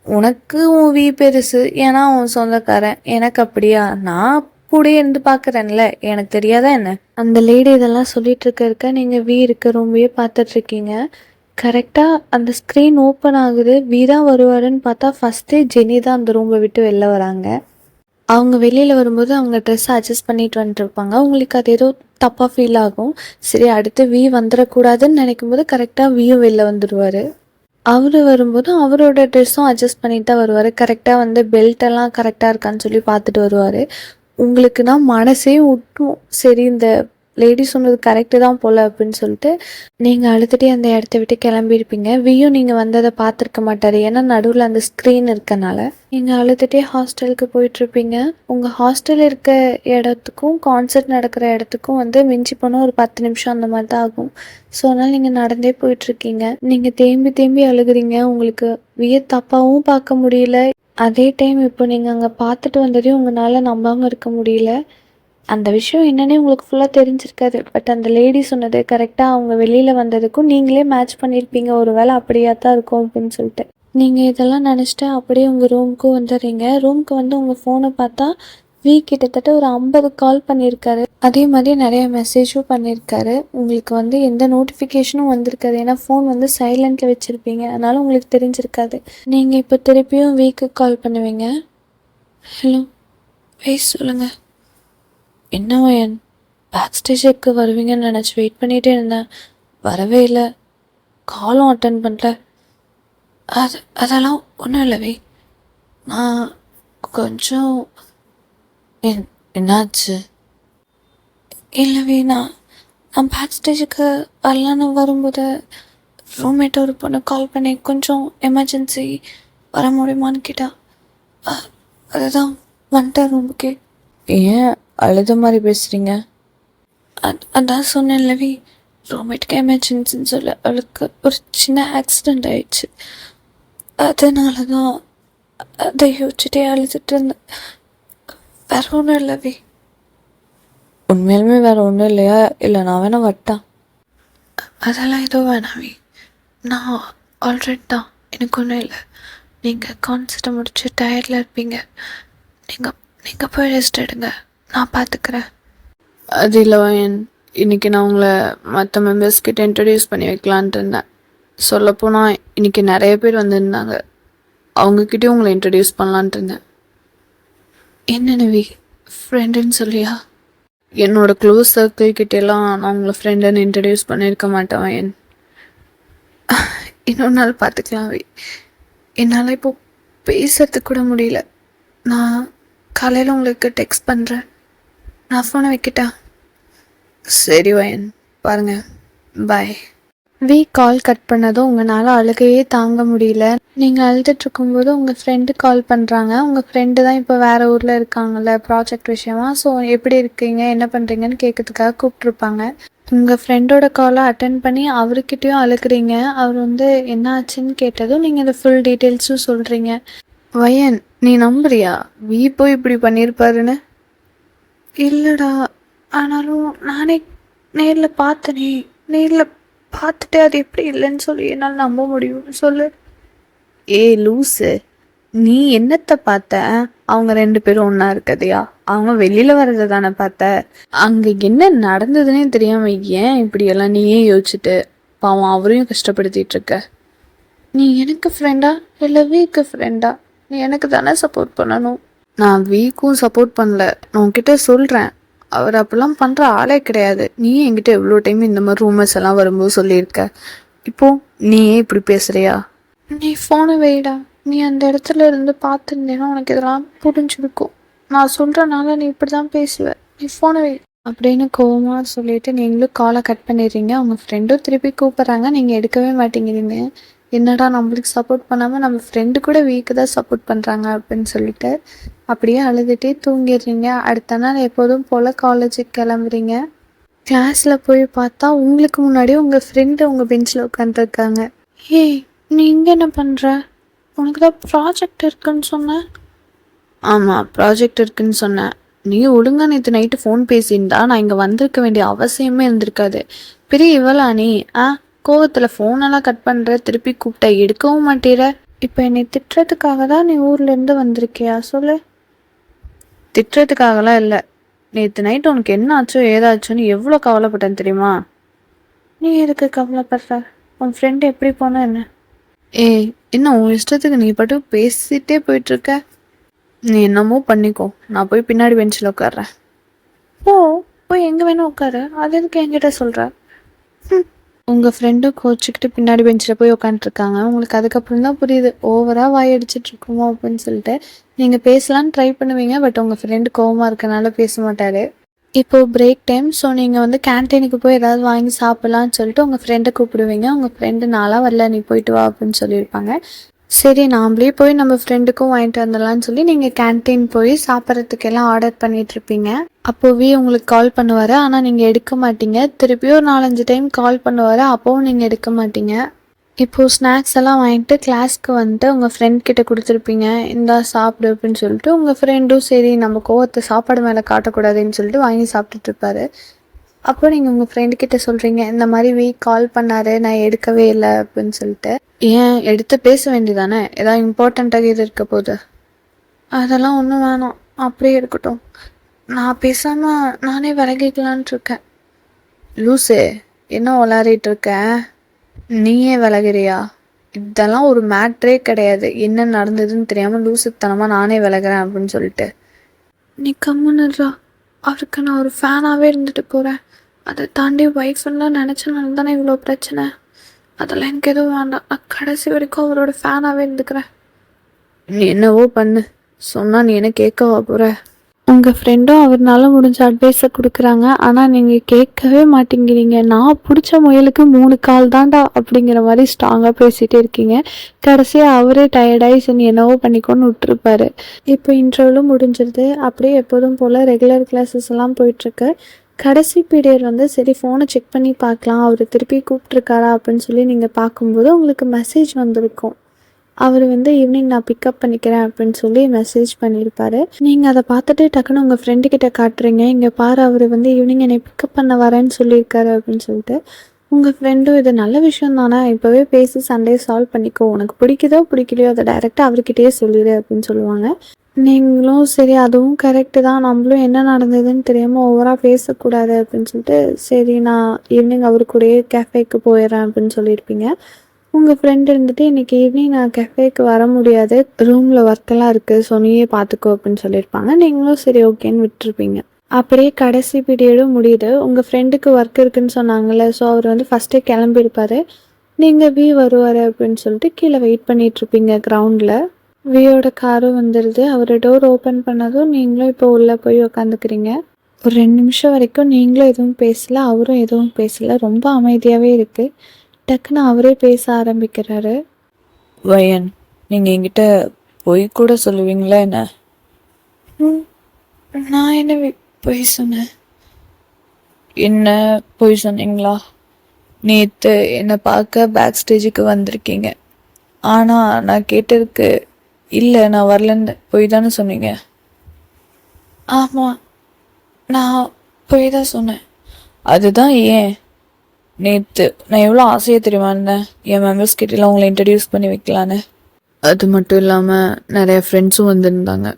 உனக்கு உன் பெருசு, ஏன்னா உன் சொந்தக்காரன். எனக்கு அப்படியா? நான் கூட இருந்து பார்க்குறேன்ல, எனக்கு தெரியாதா என்ன? அந்த லேடி இதெல்லாம் சொல்லிட்டு இருக்க நீங்கள் இருக்க ரூமையே பார்த்துட்ருக்கீங்க. கரெக்டாக அந்த ஸ்க்ரீன் ஓப்பன் ஆகுது, தான் வருவாருன்னு பார்த்தா ஃபஸ்ட்டே ஜெனி தான் அந்த ரூமை விட்டு வெளில வராங்க. அவங்க வெளியில் வரும்போது அவங்க ட்ரெஸ்ஸை அட்ஜஸ்ட் பண்ணிட்டு வந்துட்டுருப்பாங்க. உங்களுக்கு அது ஏதோ தப்பாக ஃபீல் ஆகும். சரி அடுத்து வந்துடக்கூடாதுன்னு நினைக்கும் போது கரெக்டாக வெளில வந்துடுவார். அவர் வரும்போது அவரோட ட்ரெஸ்ஸும் அட்ஜஸ்ட் பண்ணிட்டு தான் வருவார். கரெக்டாக வந்து பெல்ட்டெல்லாம் கரெக்டாக இருக்கான்னு சொல்லி பார்த்துட்டு வருவார். உங்களுக்குன்னா மனசே விட்டும், சரி இந்த லேடி சொன்னது கரெக்டு தான் போல் அப்படின்னு சொல்லிட்டு நீங்கள் அழுதுகிட்டே அந்த இடத்த விட்டு கிளம்பியிருப்பீங்க. நீங்கள் வந்ததை பார்த்துருக்க மாட்டார், ஏன்னா நடுவில் அந்த ஸ்க்ரீன் இருக்கனால. நீங்கள் அழுதுகிட்டே ஹாஸ்டலுக்கு போயிட்டுருப்பீங்க. உங்கள் ஹாஸ்டல் இருக்க இடத்துக்கும் கான்சர்ட் நடக்கிற இடத்துக்கும் வந்து மிஞ்சி போனால் ஒரு 10 நிமிஷம் அந்த மாதிரி தான் ஆகும். ஸோ அதனால் நீங்கள் நடந்தே போயிட்டுருக்கீங்க. நீங்கள் தேம்பி அழுகுறீங்க. உங்களுக்கு தப்பாகவும் பார்க்க முடியல. அதே டைம் இப்போ நீங்கள் அங்கே பார்த்துட்டு வந்ததையும் உங்களால் நம்பாமல் இருக்க முடியல. அந்த விஷயம் என்னன்னே உங்களுக்கு ஃபுல்லாக தெரிஞ்சிருக்காது. பட் அந்த லேடி சொன்னது கரெக்டாக அவங்க வெளியில் வந்ததுக்கும் நீங்களே மேட்ச் பண்ணியிருப்பீங்க. ஒரு வேளை அப்படியா தான் இருக்கும் அப்படின்னு சொல்லிட்டு நீங்கள் இதெல்லாம் நினச்சிட்டு அப்படியே உங்கள் ரூமுக்கும் வந்துடுறீங்க. ரூமுக்கு வந்து உங்கள் ஃபோனை பார்த்தா கிட்டத்தட்ட ஒரு 50 கால் பண்ணியிருக்காரு. அதே மாதிரி நிறைய மெசேஜும் பண்ணியிருக்காரு. உங்களுக்கு வந்து எந்த நோட்டிஃபிகேஷனும் வந்திருக்காது, ஏன்னா ஃபோன் வந்து சைலண்ட்டில் வச்சுருப்பீங்க, அதனால் உங்களுக்கு தெரிஞ்சிருக்காது. நீங்கள் இப்போ திருப்பியும் கால் பண்ணுவீங்க. ஹலோ சொல்லுங்கள். என்ன வயன், பேக் ஸ்டேஜுக்கு வருவீங்கன்னு நினச்சி வெயிட் பண்ணிகிட்டே இருந்தேன், வரவே இல்லை, காலும் அட்டன் பண்ணல. அதெல்லாம் ஒன்றும் இல்லவே, நான் கொஞ்சம் என்னாச்சு? இல்லவே, நான் பேக் ஸ்டேஜுக்கு வரலான்னு வரும்போது ரூம்மேட்டை ஒரு பொண்ணு கால் பண்ணி கொஞ்சம் எமர்ஜென்சி வர முடியுமான்னு கேட்டா, அதுதான் வந்துட்டேன் ரூமுக்கே. ஏன் அழுத மாதிரி பேசுகிறீங்க? அதான் சொன்னேன்லவி, ரூம்மேட்டுக்கு எமர்ஜென்சின்னு சொல்ல அவளுக்கு ஒரு சின்ன ஆக்சிடெண்ட் ஆயிடுச்சு, அதனால தான் அதை யோசிச்சுட்டே அழுதுட்டு இருந்தேன். வேற ஒன்றும் இல்லவி. உண்மையிலுமே வேற ஒன்றும் இல்லையா? இல்லை நான் வேணா வட்டா? அதெல்லாம் எதுவும் வேணாவி, நான் ஆல்ரெடி தான், எனக்கு ஒன்றும் இல்லை. நீங்கள் கான்சர்ட்டை முடிச்சு டயர்டில் இருப்பீங்க, நீங்கள் போய் ரெஸ்ட் எடுங்க, நான் பார்த்துக்கிறேன். அது இல்லை வயன், இன்றைக்கி நான் உங்களை மற்ற மெம்பர்ஸ்கிட்ட இன்ட்ரடியூஸ் பண்ணி வைக்கலான்ட்டு இருந்தேன். சொல்லப்போனால் இன்றைக்கி நிறைய பேர் வந்திருந்தாங்க, அவங்கக்கிட்டேயும் உங்களை இன்ட்ரடியூஸ் பண்ணலான்ட்டு இருந்தேன். என்னென்னவி, ஃப்ரெண்டுன்னு சொல்லியா? என்னோட க்ளோஸ் சர்க்கிள் கிட்டேலாம் நான் உங்களை ஃப்ரெண்டுன்னு இன்ட்ரடியூஸ் பண்ணியிருக்க மாட்டேன் வயன். இன்னொரு நாள் பார்த்துக்கலாம் வை, என்னால் இப்போ பேசுறதுக்கு கூட முடியல. நான் காலையில் உங்களுக்கு டெக்ஸ்ட் பண்ணுறேன், நான் ஃபோனை வைக்கிட்டா? சரி வயன், பாருங்கள், பாய். கால் கட் பண்ணதும் உங்களால் அழுகையே தாங்க முடியல. நீங்கள் அழுதுட்டு இருக்கும்போது உங்கள் ஃப்ரெண்டு கால் பண்ணுறாங்க. உங்கள் ஃப்ரெண்டு தான் இப்போ வேறு ஊரில் இருக்காங்கல்ல ப்ராஜெக்ட் விஷயமா. ஸோ எப்படி இருக்கீங்க, என்ன பண்ணுறீங்கன்னு கேட்கறதுக்காக கூப்பிட்ருப்பாங்க. உங்கள் ஃப்ரெண்டோட காலை அட்டன் பண்ணி அவர்கிட்டயும் அழுகிறீங்க. அவர் வந்து என்ன ஆச்சுன்னு கேட்டதும் நீங்கள் இந்த ஃபுல் டீட்டெயில்ஸும் சொல்கிறீங்க. வயன், நீ நம்புறியா போய் இப்படி பண்ணியிருப்பாருன்னு? இல்லைடா, ஆனாலும் நானே நேரில் பார்த்தனே. நேரில் பார்த்துட்டு அது எப்படி இல்லைன்னு சொல்லி என்னால் நம்ப முடியும் சொல்லு. லூசு, நீ என்னத்தை பார்த்த? அவங்க 2 பேரும் ஒன்றா இருக்கதையா? அவங்க வெளியில் வர்றதை தானே பார்த்த? அங்கே என்ன நடந்ததுன்னே தெரியாம ஏன் இப்படியெல்லாம் நீயே யோசிச்சுட்டு பாவம் அவரையும் கஷ்டப்படுத்திட்டு இருக்க? நீ எனக்கு ஃப்ரெண்டா இல்லை வீக்கு ஃப்ரெண்டா? நீ எனக்கு தானே சப்போர்ட் பண்ணணும். நான் வீக்கும் சப்போர்ட் பண்ணல, நான் உன்கிட்ட சொல்கிறேன். அவர் அப்படிலாம் பண்ணுற ஆளே கிடையாது. நீ என்கிட்ட எவ்வளோ டைம் இந்த மாதிரி ரூமர்ஸ் எல்லாம் வரும்போது சொல்லியிருக்க. இப்போ நீ ஏன் இப்படி பேசுறியா? நீ ஃபோனை வைடா. நீ அந்த இடத்துல இருந்து பார்த்துருந்தேன்னா உனக்கு இதெல்லாம் புரிஞ்சிருக்கும். நான் சொல்கிறனால நீ இப்படி தான் பேசுவ. நீ ஃபோனை வை அப்படின்னு கோவமாக சொல்லிட்டு நீங்களும் காலை கட் பண்ணிடுறீங்க. உங்கள் ஃப்ரெண்டும் திருப்பி கூப்பிட்றாங்க, நீங்கள் எடுக்கவே மாட்டேங்கிறீங்க. என்னடா நம்மளுக்கு சப்போர்ட் பண்ணாமல் நம்ம ஃப்ரெண்டு கூட வீக்கு தான் சப்போர்ட் பண்ணுறாங்க அப்படின்னு சொல்லிட்டு அப்படியே அழுதுகிட்டே தூங்கிடுறீங்க. அடுத்த நாள் எப்போதும் போல் காலேஜுக்கு கிளம்புறீங்க. கிளாஸில் போய் பார்த்தா உங்களுக்கு முன்னாடி உங்கள் ஃப்ரெண்டு உங்கள் பெஞ்சில் உட்காந்துருக்காங்க. ஏய், நீ இங்கே என்ன பண்ணுற? உனக்கு தான் ப்ராஜெக்ட் இருக்குன்னு சொன்ன. ஆமாம், ப்ராஜெக்ட் இருக்குன்னு சொன்னேன். நீ ஒழுங்கா நேற்று நைட்டு ஃபோன் பேசியிருந்தா நான் இங்கே வந்திருக்க வேண்டிய அவசியமே இருந்திருக்காது. பெரிய இவளா நீ? கோவத்தில் ஃபோனெல்லாம் கட் பண்ணுற, திருப்பி கூப்பிட்டா எடுக்கவும் மாட்டேற. இப்போ என்னை திட்டுறதுக்காக தான் நீ ஊர்லேருந்து வந்திருக்கியா சொல்லு? திட்டுறதுக்காகலாம் இல்லை. நேற்று நைட்டு உனக்கு என்ன ஆச்சோ ஏதாச்சோன்னு எவ்வளோ கவலைப்பட்டேன் தெரியுமா? நீ எதுக்கு கவலைப்படுற? உன் ஃப்ரெண்டு எப்படி போனா என்ன? என்ன உன் இஷ்டத்துக்கு நீ பாட்டு பேசிகிட்டே போயிட்டுருக்க. நீ என்னமோ பண்ணிக்கோ, நான் போய் பின்னாடி பெஞ்சில் உட்கார்றேன். போய் எங்கே வேணால் உட்காரு, அது எதுக்கு என்கிட்ட சொல்கிற? உங்கள் ஃப்ரெண்டும் கோச்சிக்கிட்டு பின்னாடி பெஞ்சில் போய் உட்காந்துருக்காங்க. உங்களுக்கு அதுக்கப்புறம் தான் புரியுது ஓவராக வாய் அடிச்சிட்டு இருக்கோமோ அப்படின்னு சொல்லிட்டு. நீங்கள் பேசலான்னு ட்ரை பண்ணுவீங்க, பட் உங்கள் ஃப்ரெண்டு கோவமாக இருக்கனால பேச மாட்டார். இப்போது பிரேக் டைம். ஸோ நீங்கள் வந்து கேன்டீனுக்கு போய் ஏதாவது வாங்கி சாப்பிட்லான்னு சொல்லிட்டு உங்கள் ஃப்ரெண்டை கூப்பிடுவீங்க. உங்கள் ஃப்ரெண்டு நாளாக வரல, நீ போயிட்டு வா அப்படின்னு சொல்லியிருப்பாங்க. சரி, நாம்ளே போய் நம்ம ஃப்ரெண்டுக்கும் வாங்கிட்டு வந்துடலான்னு சொல்லி நீங்கள் கேன்டீன் போய் சாப்பிட்றதுக்கெல்லாம் ஆர்டர் பண்ணிகிட்ருப்பீங்க. அப்போவே உங்களுக்கு கால் பண்ணுவார், ஆனால் நீங்கள் எடுக்க மாட்டீங்க. திருப்பியும் 4-5 டைம் கால் பண்ணுவார், அப்போவும் நீங்கள் எடுக்க மாட்டீங்க. இப்போது ஸ்நாக்ஸ் எல்லாம் வாங்கிட்டு கிளாஸ்க்கு வந்துட்டு உங்கள் ஃப்ரெண்ட் கிட்ட கொடுத்துருப்பீங்க. இந்தா சாப்பிடு அப்படின்னு சொல்லிட்டு. உங்கள் ஃப்ரெண்டும் சரி நம்ம கோவத்தை சாப்பாடு மேலே காட்டக்கூடாதுன்னு சொல்லிட்டு வாங்கி சாப்பிட்டுட்ருப்பாரு. அப்போ நீங்கள் உங்கள் ஃப்ரெண்டுக்கிட்ட சொல்கிறீங்க, இந்த மாதிரி கால் பண்ணார், நான் எடுக்கவே இல்லை அப்படின்னு சொல்லிட்டு. ஏன் எடுத்து பேச வேண்டியதானே? ஏதாவது இம்பார்ட்டண்ட்டாக இது இருக்க போது? அதெல்லாம் ஒன்றும் வேணாம், அப்படியே இருக்கட்டும். நான் பேசாமல் நானே விலகிக்கலான்ட்டு இருக்கேன். லூசு, என்ன விளாடிட்டு இருக்க? நீயே விலகிறியா? இதெல்லாம் ஒரு மேட்ரே கிடையாது. என்ன நடந்ததுன்னு தெரியாமல் லூசுத்தனமாக நானே விலகிறேன் அப்படின்னு சொல்லிட்டு. நீ கம்முன்னுறா. அவருக்கு நான் ஒரு ஃபேனாகவே இருந்துட்டு போகிறேன். அதை தாண்டி ஒய்ஃப்லாம் நினச்சனால தானே இவ்வளோ பிரச்சனை. அதெல்லாம் எனக்கு எதுவும் வேண்டாம். நான் கடைசி வரைக்கும் அவரோட ஃபேனாகவே இருந்துக்கிறேன். நீ என்னவோ பண்ணு, சொன்னால் நீ என்ன கேட்கவா போகிற? உங்கள் ஃப்ரெண்டும் அவர்னால முடிஞ்ச அட்வைஸை கொடுக்குறாங்க, ஆனால் நீங்கள் கேட்கவே மாட்டேங்கிறீங்க. நான் பிடிச்ச முயலுக்கு 3 கால் தாண்டா அப்படிங்கிற மாதிரி ஸ்ட்ராங்காக பேசிகிட்டே இருக்கீங்க. கடைசியாக அவரே டயர்டாகி சரி என்னவோ பண்ணிக்கோன்னு விட்டுருப்பாரு. இப்போ இன்டர்வியூலும் முடிஞ்சிருது. அப்படியே எப்போதும் போல் ரெகுலர் கிளாஸஸ் எல்லாம் போயிட்டுருக்கு. கடைசி பீரியட் வந்து சரி ஃபோனை செக் பண்ணி பார்க்கலாம், அவர் திருப்பி கூப்பிட்ருக்காரா அப்படின்னு சொல்லி நீங்கள் பார்க்கும்போது உங்களுக்கு மெசேஜ் வந்திருக்கும். அவர் வந்து ஈவினிங் நான் பிக்கப் பண்ணிக்கிறேன் அப்படின்னு சொல்லி மெசேஜ் பண்ணியிருப்பாரு. நீங்கள் அதை பார்த்துட்டு டக்குன்னு உங்கள் ஃப்ரெண்டுக்கிட்ட காட்டுறீங்க, இங்கே பாரு அவர் வந்து ஈவினிங் என்னை பிக்கப் பண்ண வரேன்னு சொல்லியிருக்காரு அப்படின்னு சொல்லிட்டு. உங்கள் ஃப்ரெண்டும் இது நல்ல விஷயம் தானே, இப்போவே பேசி சண்டையை சால்வ் பண்ணிக்கோ, உனக்கு பிடிக்குதோ பிடிக்கலையோ அதை டைரெக்டாக அவர்கிட்டயே சொல்லிடு அப்படின்னு சொல்லுவாங்க. நீங்களும் சரி அதுவும் கரெக்டு தான், நம்மளும் என்ன நடந்ததுன்னு தெரியாமல் ஓவராக பேசக்கூடாது அப்படின்னு சொல்லிட்டு சரி நான் ஈவினிங் அவர் கூடயே கேஃபேக்கு போயிடுறேன் அப்படின்னு சொல்லியிருப்பீங்க. உங்கள் ஃப்ரெண்டு இருந்துட்டு இன்றைக்கி ஈவினிங் நான் கேஃபேக்கு வர முடியாது, ரூமில் ஒர்க்கெல்லாம் இருக்குது, ஸோ நீயே பார்த்துக்கோ அப்படின்னு சொல்லியிருப்பாங்க. நீங்களும் சரி ஓகேன்னு விட்டுருப்பீங்க. அப்படியே கடைசி பீரியடும் முடியுது. உங்கள் ஃப்ரெண்டுக்கு ஒர்க் இருக்குதுன்னு சொன்னாங்கல்ல, ஸோ அவர் வந்து ஃபஸ்ட்டே கிளம்பியிருப்பார். நீங்கள் வருவார் அப்படின்னு சொல்லிட்டு கீழே வெயிட் பண்ணிகிட்ருப்பீங்க கிரவுண்டில். வியோட காரும் வந்துடுது. அவர் டோர் ஓப்பன் பண்ணதும் நீங்களும் இப்போ உள்ளே போய் உக்காந்துக்கிறீங்க. ஒரு 2 நிமிஷம் வரைக்கும் நீங்களும் எதுவும் பேசலை, அவரும் எதுவும் பேசலை, ரொம்ப அமைதியாகவே இருக்குது. டக்குன்னு அவரே பேச ஆரம்பிக்கிறாரு. வயன், நீங்கள் என்கிட்ட பொய் கூட சொல்லுவீங்களா என்ன? ம் நான் என்ன பொய் சொன்னேன்? என்ன பொய் சொன்னீங்களா? நேற்று என்னை பார்க்க பேக் ஸ்டேஜுக்கு வந்திருக்கீங்க, ஆனால் நான் கேட்டதுக்கு இல்லை நான் வரலன்னு பொய் தானே சொன்னீங்க. ஆமாம், நான் பொய் தான் சொன்னேன். அதுதான் ஏன் நேற்று நான் எவ்வளோ ஆசையாக தெரியுமா இருந்தேன் என் மெம்பர்ஸ் கிட்டலாம் உங்களை இன்ட்ரடியூஸ் பண்ணி வைக்கலான்னு. அது மட்டும் இல்லாமல் நிறைய ஃப்ரெண்ட்ஸும் வந்திருந்தாங்க,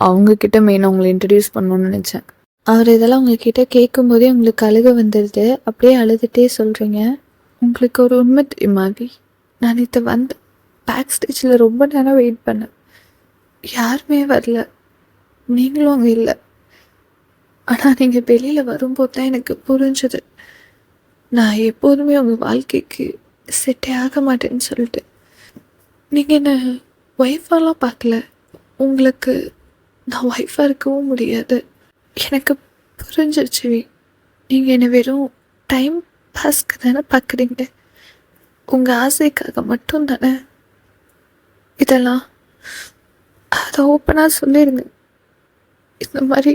அவங்கக்கிட்ட மெயினாக உங்களை இன்ட்ரடியூஸ் பண்ணணும்னு நினச்சேன். அவர் இதெல்லாம் உங்ககிட்ட கேட்கும்போதே உங்களுக்கு அழுக வந்துடுது. அப்படியே அழுதுகிட்டே சொல்கிறீங்க. உங்களுக்கு ஒரு உண்மை தெரியுமா அபி? நான் நேற்று வந்து பேக் ஸ்டேஜில் ரொம்ப நேரம் வெயிட் பண்ணேன். யாருமே வரல, நீங்களும் அங்கே இல்லை. ஆனால் நீங்கள் வெளியில் வரும்போது தான் எனக்கு புரிஞ்சுது, நான் எப்போதுமே உங்கள் வாழ்க்கைக்கு செட்டே ஆக மாட்டேன்னு சொல்லிட்டு. நீங்கள் என்ன ஒய்ஃபாலாம் பார்க்கல, உங்களுக்கு நான் ஒய்ஃபாக இருக்கவும் முடியாது. எனக்கு புரிஞ்சிருச்சு. நீங்கள் என்னை வெறும் டைம் பாஸ்க்கு தானே பார்க்குறீங்க, உங்கள் ஆசைக்காக மட்டும் தானே இதெல்லாம். அதை ஓப்பனாக சொல்லிடுங்க. இந்த மாதிரி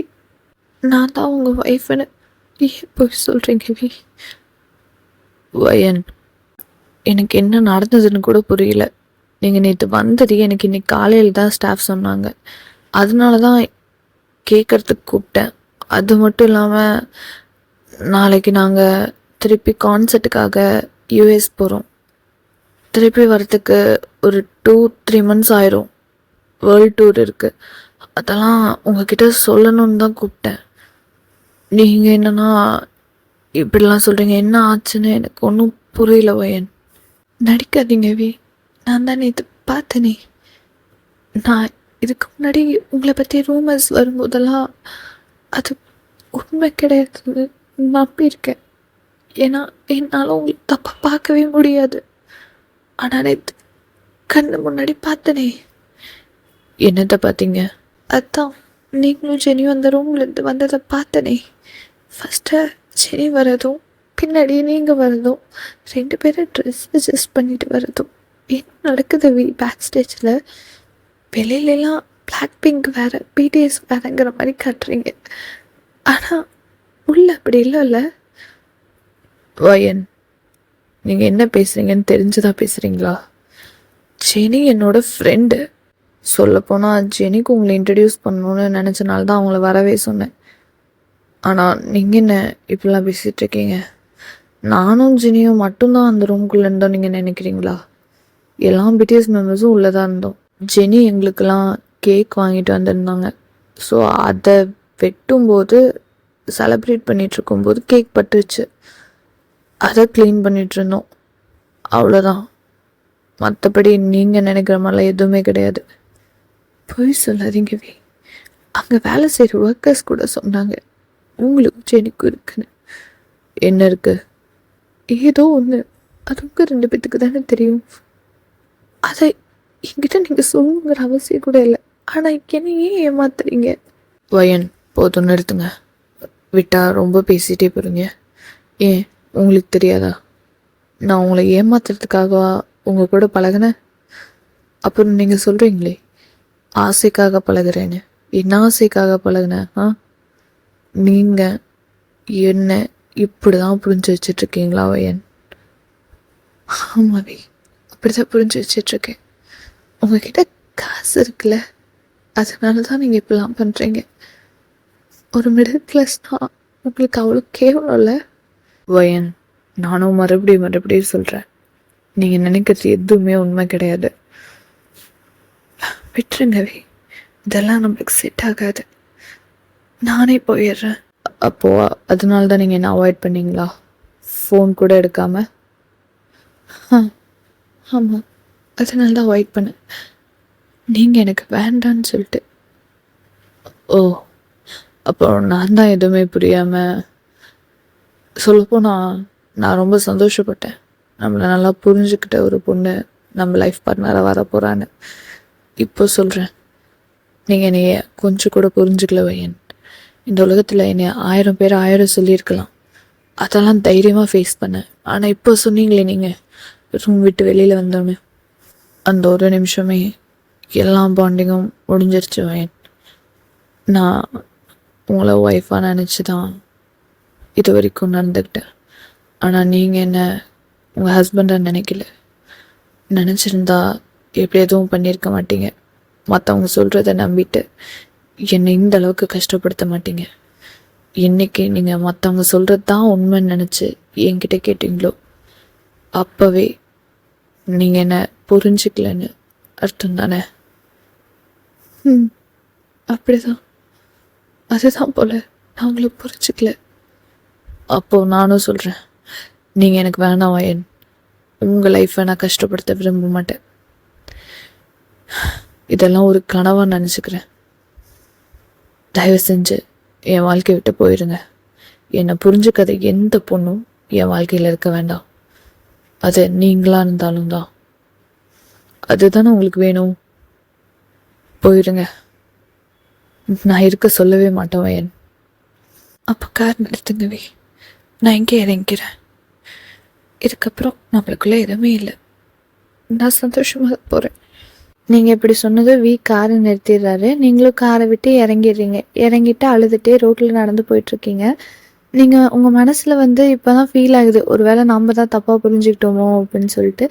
நான் தான் உங்கள் ஒய்ஃப்னு ஏன் போய் சொல்கிறீங்க? வயன், எனக்கு என்ன நடந்ததுன்னு கூட புரியல. நீங்கள் நேற்று வந்தது எனக்கு இன்னைக்கு காலையில் தான் ஸ்டாஃப் சொன்னாங்க, அதனால தான் கேட்குறதுக்கு கூப்பிட்டேன். அது மட்டும் இல்லாமல் நாளைக்கு நாங்கள் திருப்பி கான்சர்ட்டுக்காக யூஎஸ் போகிறோம். திருப்பி வரத்துக்கு ஒரு 2-3 months ஆயிரும். வேர்ல்ட் டூர் இருக்குது, அதெல்லாம் உங்ககிட்ட சொல்லணும்னு தான் கூப்பிட்டேன். நீங்கள் என்னன்னா இப்படிலாம் சொல்கிறீங்க, என்ன ஆச்சுன்னு எனக்கு ஒன்றும் புரியல வயன். நடிக்காதீங்க நான் தான் நேற்று பார்த்தேனே. நான் இதுக்கு முன்னாடி உங்களை பற்றி ரூமர்ஸ் வரும்போதெல்லாம் அது உண்மை கிடையாது நம்பியிருக்கேன். ஏன்னா என்னால் உங்களுக்கு தப்பாக பார்க்கவே முடியாது. ஆனால் நேற்று கண்ணு முன்னாடி பார்த்தனே. என்னத்தை பார்த்தீங்க? அதான் நீங்களும் ஜெனியும் அந்த ரூம்லேருந்து வந்ததை பார்த்தனே. ஃபஸ்ட்டு ஜெனி வரதும் பின்னாடி நீங்கள் வரதும் 2 பேரும் ட்ரெஸ் அட்ஜஸ்ட் பண்ணிட்டு வரதும் என்ன நடக்குது பேக் ஸ்டேஜில்? வெளியிலலாம் பிளாக் பிங்க் வேறு, பிடிஎஸ் வேறுங்கிற மாதிரி காட்டுறீங்க, ஆனால் உள்ள அப்படி இல்லைல்ல. வயன், நீங்கள் என்ன பேசுகிறீங்கன்னு தெரிஞ்சுதான் பேசுகிறீங்களா? ஜெனி என்னோட ஃப்ரெண்டு. சொல்லப்போனால் ஜெனிக்கு உங்களை இன்ட்ரடியூஸ் பண்ணணுன்னு நினச்சனால தான் அவங்கள வரவே சொன்னேன். ஆனால் நீங்கள் என்ன இப்படிலாம் பேசிகிட்டு இருக்கீங்க? நானும் ஜெனியும் மட்டும்தான் அந்த ரூம்குள்ளே இருந்தோம் நீங்கள் நினைக்கிறீங்களா? எல்லாம் பிடிஎஸ் மெம்பர்ஸும் உள்ளே தான் இருந்தோம். ஜெனி எங்களுக்கெல்லாம் கேக் வாங்கிட்டு வந்திருந்தாங்க. ஸோ அதை வெட்டும்போது செலப்ரேட் பண்ணிகிட்ருக்கும்போது கேக் பட்டுருச்சு, அதை க்ளீன் பண்ணிகிட்ருந்தோம், அவ்வளோதான். மற்றபடி நீங்கள் நினைக்கிற மாதிரிலாம் எதுவுமே கிடையாது. பொய் சொல்லாதீங்க அங்கே வேலை செய்கிற ஒர்க்கர்ஸ் கூட சொன்னாங்க உங்களுக்கும் ஜெனிக்கும் இருக்குன்னு. என்ன இருக்குது? ஏதோ ஒன்று, அது உங்கள் 2 பேத்துக்கு தானே தெரியும். அதை என்கிட்ட நீங்கள் சொல்லணுங்கிற அவசியம் கூட இல்லை. ஆனால் என்ன ஏன் ஏமாத்துறீங்க? வயன், போதும் நிறுத்துங்க. விட்டால் ரொம்ப பேசிகிட்டே போகிறீங்க. ஏன் உங்களுக்கு தெரியாதா நான் உங்களை ஏமாத்துறதுக்காகவா உங்கள் கூட பழகினேன்? அப்புறம் நீங்கள் சொல்கிறீங்களே ஆசைக்காக பழகிறேன்னு. என்ன ஆசைக்காக பழகினேன்? நீங்கள் என்ன இப்படி தான் புரிஞ்சு வச்சிட்ருக்கீங்களா வயன்? ஆமாவே, அப்படி தான் புரிஞ்சு வச்சிட்ருக்கேன். உங்ககிட்ட காசு இருக்குல்ல, அதனால தான் நீங்கள் இப்படிலாம் பண்ணுறீங்க. ஒரு மிடில் கிளாஸ்னால் உங்களுக்கு அவ்வளோ கேவலம் இல்லை? வயன், நானும் மறுபடியும் சொல்கிறேன், நீங்கள் நினைக்கிறது எதுவுமே உண்மை கிடையாது. விட்டுருங்கவே, இதெல்லாம் நம்மளுக்கு செட் ஆகாது. நானே போயிடுறேன். அப்போது அதனால தான் நீங்கள் என்ன அவாய்ட் பண்ணீங்களா? ஃபோன் கூட எடுக்காமல்? ஆமாம், அதனால தான் அவாய்ட் பண்ணேன். நீங்கள் எனக்கு வேண்டான்னு சொல்லிட்டு. ஓ, அப்போ நான் தான் எதுவுமே புரியாமல். சொல்லப்போனால் நான் ரொம்ப சந்தோஷப்பட்டேன், நம்மளை நல்லா புரிஞ்சுக்கிட்ட ஒரு பொண்ணு நம்ம லைஃப் பார்ட்னராக வர போகிறான்னு. இப்போ சொல்கிறேன், நீங்கள் என்னைய கொஞ்சம் கூட புரிஞ்சுக்கல வயன். இந்த உலகத்தில் என்னை 1000 பேர் 1000 சொல்லியிருக்கலாம், அதெல்லாம் தைரியமாக ஃபேஸ் பண்ணேன். ஆனால் இப்போ சொன்னீங்களே நீங்கள், ரூம் விட்டு வெளியில் வந்தோடனே அந்த ஒரு நிமிஷமே எல்லா பாண்டிங்கும் முடிஞ்சிருச்சு வயன். நான் உங்களை ஒய்ஃபாக நினச்சி தான் இது வரைக்கும் நடந்துக்கிட்டேன். ஆனால் நீங்கள் என்ன உங்கள் ஹஸ்பண்டாக நினைக்கல. நினச்சிருந்தா எப்படி எதுவும் பண்ணியிருக்க மாட்டீங்க. மற்றவங்க சொல்கிறத நம்பிட்டு என்னை இந்த அளவுக்கு கஷ்டப்படுத்த மாட்டீங்க. என்னைக்கு நீங்கள் மற்றவங்க சொல்கிறது தான் உண்மைன்னு நினச்சி என்கிட்ட கேட்டீங்களோ அப்போவே நீங்கள் என்ன புரிஞ்சிக்கலன்னு அர்த்தம் தானே? அப்படிதான். அதுதான் போல நான் உங்களை புரிஞ்சிக்கல. அப்போது நானும் சொல்கிறேன், நீங்கள் எனக்கு வேணாம் வயன். உங்கள் லைஃப்பை நான் கஷ்டப்படுத்த விரும்ப மாட்டேன். இதெல்லாம் ஒரு கனவாக நினச்சிக்கிறேன். தயவு செஞ்சு என் வாழ்க்கையை விட்டு போயிடுங்க. என்னை புரிஞ்சுக்காத எந்த பொண்ணும் என் வாழ்க்கையில் இருக்க வேண்டாம். அது நீங்களா இருந்தாலும் தான். அதுதானே உங்களுக்கு வேணும். போயிடுங்க. நான் இருக்க சொல்லவே மாட்டேன் வயன். அப்போ கார் நிறுத்துங்கவே. நான் இங்கே இறங்கிறேன். இதுக்கப்புறம் நம்மளுக்குள்ளே எதுவுமே இல்லை. நான் சந்தோஷமாக போகிறேன். நீங்கள் இப்படி சொன்னது காரை நிறுத்திடுறாரு. நீங்களும் காரை விட்டு இறங்கிடுறீங்க. இறங்கிட்டு அழுதுகிட்டே ரோட்டில் நடந்து போயிட்டுருக்கீங்க. நீங்கள் உங்கள் மனசில் இப்போ தான் ஃபீல் ஆகுது, ஒரு வேளை நம்ம தான் தப்பாக புரிஞ்சுக்கிட்டோமோ அப்படின்னு சொல்லிட்டு.